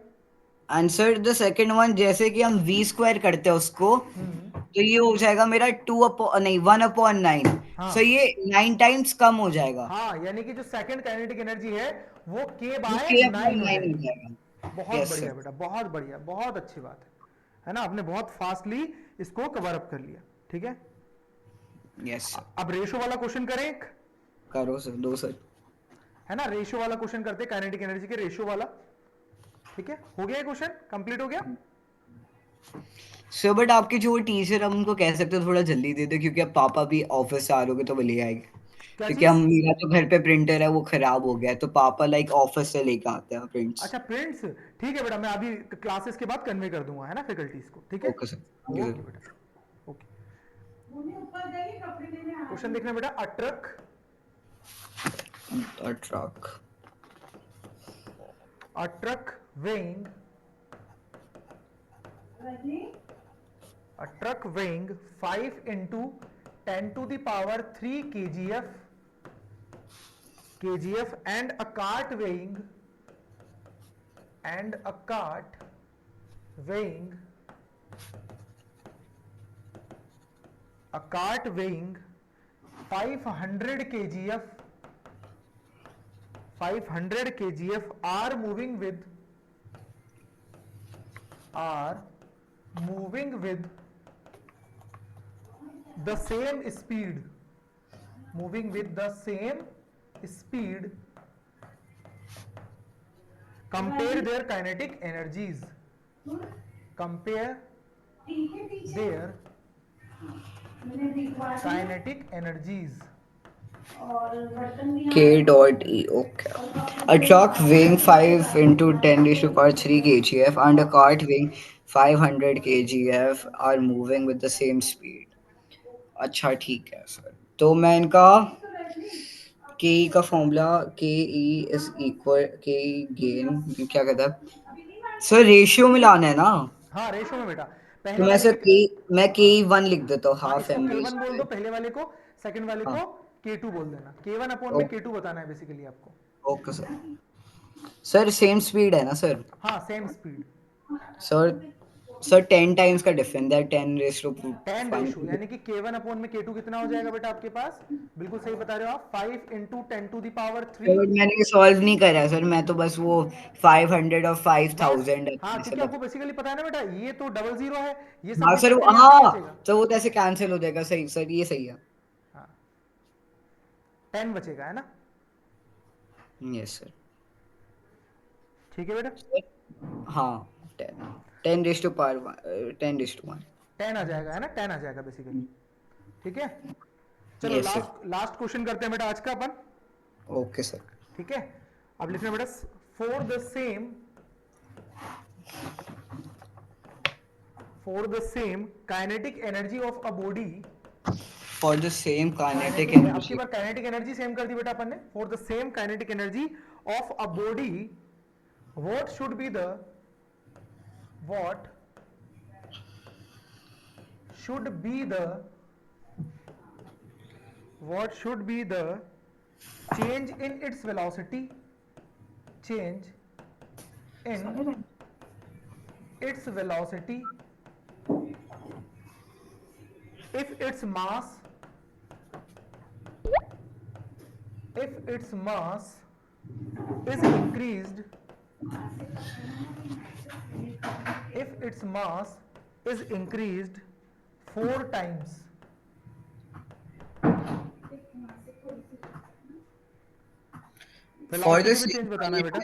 आंसर द सेकंड वन, जैसे कि हम v स्क्वायर करते हैं उसको, तो ये हो जाएगा मेरा 2 अपॉन नहीं 1/9. हाँ. सो ये 9 टाइम्स कम हो जाएगा. हाँ, यानी कि जो सेकंड काइनेटिक एनर्जी है वो k वो बाय k 9 अपॉन हो 9 हो जाएगी. जाएगा. बहुत यस बढ़िया सर. बेटा, बहुत बढ़िया, बहुत अच्छी बात है ना. आपने बहुत फास्टली इसको कवर अप कर लिया. ठीक है. Yes sir. अब रेशो वाला क्वेश्चन करें एक, करो सर, दो सर. है ना. रेशो वाला क्वेश्चन करते हैं, काइनेटिक एनर्जी के रेशो वाला. ठीक है, हो गया क्वेश्चन, कंप्लीट हो गया. सर बट आपके जो टीचर, हम उनको कह सकते हो थोड़ा जल्दी दे दो, क्योंकि अब पापा भी ऑफिस से आ रहे तो वो ले आएंगे. क्या क्योंकि चीज. हम मेरा तो घर पे प्रिंटर है वो खराब हो गया है, तो पापा लाइक ऑफिस से लेके आते हैं प्रिंट्स. अच्छा, प्रिंट्स. ठीक है बेटा, मैं अभी क्लासेस के बाद कन्वे कर दूंगा, है ना, फैकल्टीज को. ठीक है. Okay sir. ओके बेटा, ओके. क्वेश्चन देखना बेटा. अ truck weighing a truck weighing 5 into 10 to the power 3 kgf and a cart weighing 500 kgf are moving with the same speed. Compare their kinetic energies. K dot E. Okay. A truck weighing 5 into 10 raised to power 3 kgf and a cart weighing 500 kgf are moving with the same speed. अच्छा ठीक है sir. तो मैं इनका के ई का formula, के E is equal के ई गेन, क्या कहता है सर, रेशियो में लाना है ना. हाँ, रेशो में बेटा. पहले तो मैं वाले सर मैं के ई 1 लिख देता हूँ, हाँ, हाफ इसको एम बी. K1 बोल दो पहले वाले को, सेकंड वाले हाँ. को K2 बोल देना. K1 अपॉन में K2 बताना है बेसिकली आपको. Okay sir. Sir same speed है ना सर. हाँ, same speed. Sir sir 10 times का डिफरेंस है, 10 रेस टू 10 रेशो, यानी कि K1 अपॉन में K2 कितना हो जाएगा बेटा आपके पास. बिल्कुल सही बता रहे हो आप. 5 into 10 to the power 3. मैंने ये सॉल्व नहीं करा है सर, मैं तो बस वो 500 और 5000 हाँ, ऐसे क्योंकि बस. आपको बेसिकली पता है ना बेटा, ये तो डबल जीरो है, ये सब हाँ में सर, से यहाँ क्या हाँ बचेगा. तो वो तो ऐसे कैंसिल हो जाएगा. सही सर, ये सही है. हाँ, 10 बचेगा, है ना. Yes sir. ठीक है बेटा. हाँ 10 raise to power 10 raise to 1. 10 आ जाएगा, है ना. 10 आ जाएगा बेसिकली. ठीक है. चलो Yes, sir. लास्ट क्वेश्चन करते हैं बेटा आज का अपन. Okay sir. ठीक है. अब लिखना बेटा, for the same kinetic energy of a body. For the same kinetic आपकी एनर्जी. बार काइनेटिक एनर्जी सेम कर दी बेटा अपन ने. For the same kinetic energy of a body, what should be the change in its velocity, change in its velocity, if its mass is increased, if its mass is increased 4 times, For velocity this में change बताना है बेटा।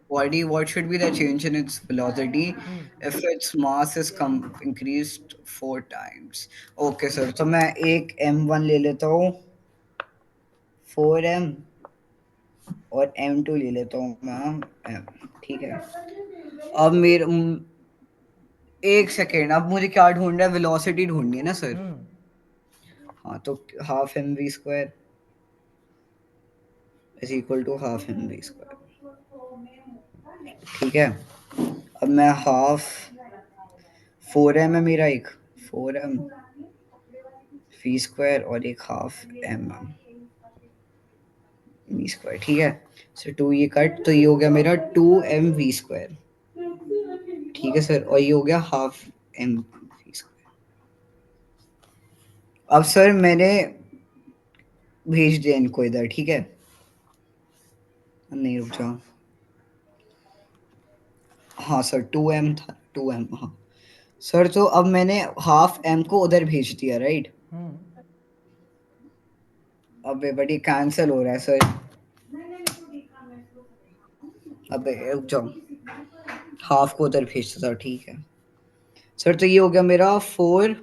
body, what should be the change in its velocity if its mass is increased 4 times? Okay, sir. तो मैं एक m1 ले लेता हूँ, 4m, और m2 ले लेता हूँ मैं m, ठीक है। अब मेरे एक सेकेंड, अब मुझे क्या ढूंढना है? वेलोसिटी ढूंढनी है ना सर? हाँ, तो half m v square is equal to half m v square, ठीक है। अब मैं हाफ 4m है मेरा, एक 4m वी स्क्वायर और एक हाफ एम वी स्क्वायर, ठीक है। सो 2 ये कट, तो ये हो गया मेरा 2m वी स्क्वायर, ठीक है सर। और ये हो गया हाफ एम वी स्क्वायर। अब सर मैंने भेज दिया इनको इधर, ठीक है। नहीं, रुक जाओ। हाँ सर, 2m था, 2m, हाँ सर। तो अब मैंने हाफ m को उधर भेज दिया, राइट। अबे बड़ी कैंसिल हो रहा है सर। अबे रुक जाओ, हाफ को उधर भेजता था, ठीक है सर। तो ये हो गया मेरा 4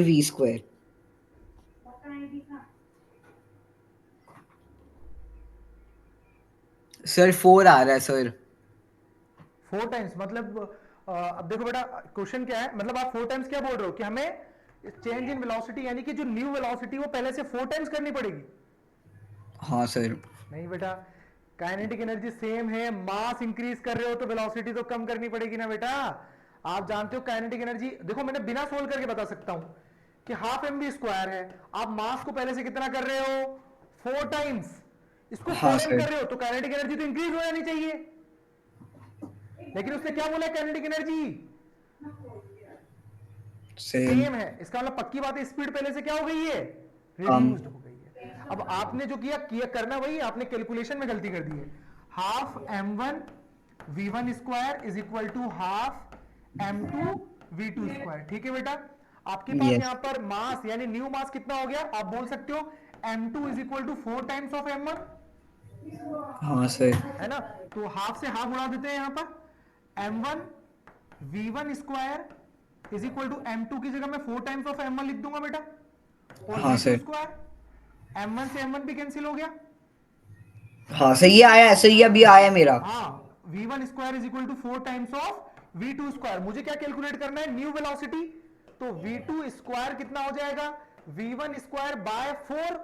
वी स्क्वायर। सर 4 आ रहा है सर। 4 टाइम्स मतलब अब देखो बेटा क्वेश्चन क्या है, मतलब आप 4 टाइम्स क्या बोल रहे हो कि हमें चेंज इन वेलोसिटी यानी कि जो न्यू वेलोसिटी वो पहले से 4 टाइम्स करनी पड़ेगी? हाँ सर। नहीं बेटा, काइनेटिक एनर्जी सेम है, मास इंक्रीज कर रहे हो तो वेलोसिटी तो कम करनी पड़ेगी ना बेटा। आप जानते हो काइनेटिक एनर्जी, देखो मैंने बिना सोल्व करके बता सकता हूं कि हाफ एम बी स्क्वायर है, आप मास को पहले से कितना कर रहे हो? 4 टाइम्स। इसको हाँ 4m सर, कर रहे हो तो काइनेटिक एनर्जी तो इंक्रीज हो जानी चाहिए, लेकिन उसने क्या बोला? Kinetic energy same. सेम है। इसका मतलब पक्की बात है, स्पीड पहले से क्या हो गई है? कम। रिड्यूस्ड हो गई है। अब आपने जो किया करना वही, आपने कैलकुलेशन में गलती कर दी है। Half m1 v1 square is equal to half m2 v2 square, ठीक है बेटा। आपके पास यस। यहां पर मास यानी न्यू मास कितना हो गया? आप बोल सकते हो m2 is equal to 4 times of m1, हाँ सर। है ना। तो हाफ से हाफ उड़ा देते हैं यहां पर, m1 v1 square is equal to m2 की जगह मैं 4 टाइम्स ऑफ m1 लिख दूंगा बेटा, और हाँ v2 सर। स्क्वायर, m1 से m1 भी कैंसिल हो गया। हाँ सही आया है, सही अभी आया मेरा। हाँ, v1 square is equal to 4 times of v2 square. मुझे क्या कैलकुलेट करना है? New velocity. तो v2 स्क्वायर कितना हो जाएगा? v1 square by 4,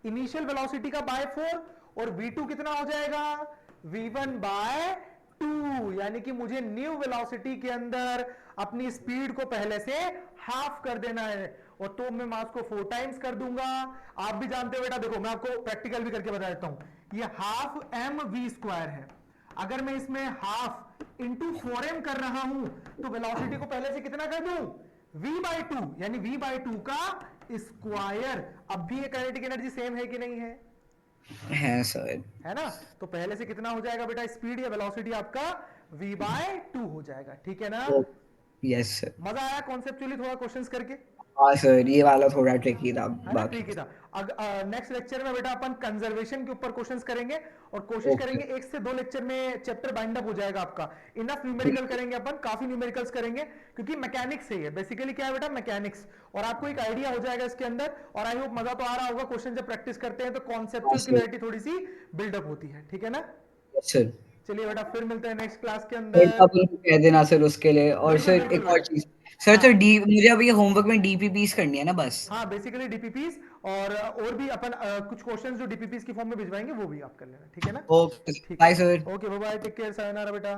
initial velocity का बाय 4, और v2 कितना हो जाएगा? v1 बाय 2, यानी कि मुझे न्यू वेलोसिटी के अंदर अपनी स्पीड को पहले से हाफ कर देना है, और तो मैं मास को 4 टाइम्स कर दूंगा। आप भी जानते हो बेटा, देखो मैं आपको प्रैक्टिकल भी करके बता देता हूं। ये हाफ एम वी स्क्वायर है, अगर मैं इसमें हाफ इंटू 4m कर रहा हूं तो वेलोसिटी को पहले से कितना कर दूं? v बाई 2, यानी v बाई 2 का स्क्वायर। अब भी ये काइनेटिक एनर्जी सेम है कि नहीं है सर। है ना। तो पहले से कितना हो जाएगा बेटा? स्पीड या वेलोसिटी आपका v बाय 2 हो जाएगा, ठीक है ना। ओ, यस सर। मजा आया कॉन्सेप्चुअली थोड़ा क्वेश्चंस करके? हाँ सर, ये वाला थोड़ा ट्रिकी था, है ना, बाकी। ठीक ही था। नेक्स्ट लेक्चर में बेटा अपन कंजर्वेशन के ऊपर क्वेश्चंस करेंगे, और कोशिश ओके। करेंगे 1 से 2 लेक्चर में चैप्टर बाइंड अप हो जाएगा आपका। इनफ न्यूमेरिकल करेंगे अपन, काफी न्यूमेरिकल्स करेंगे, क्योंकि मैकेनिक्स है ये, बेसिकली क्या है बेटा? मैकेनिक्स। और आपको एक आइडिया हो जाएगा इसके अंदर, और आई होप मजा तो आ रहा होगा। क्वेश्चन जब प्रैक्टिस करते हैं तो हाँ कॉन्सेप्चुअल सर। क्लैरिटी थोड़ी सी बिल्डअप होती है, ठीक है ना। Yes sir. चलिए बेटा, फिर मिलते हैं नेक्स्ट क्लास के फिर अंदर। आप उनको कह देना सर उसके लिए। और बिल्कुल सर बिल्कुल एक और बेटा। चीज, सर तो हाँ डी मुझे अभी होमवर्क में डीपीपीस करनी है ना बस। हाँ, बेसिकली डीपीपीस, और भी अपन कुछ क्वेश्चंस जो डीपीपीस की फॉर्म में भिजवाएंगे वो भी आप कर लेना, ठीक है ना। ओके, ठीक है बाय बेटा, sir. Okay bye bye, take care, सायोनारा बेटा।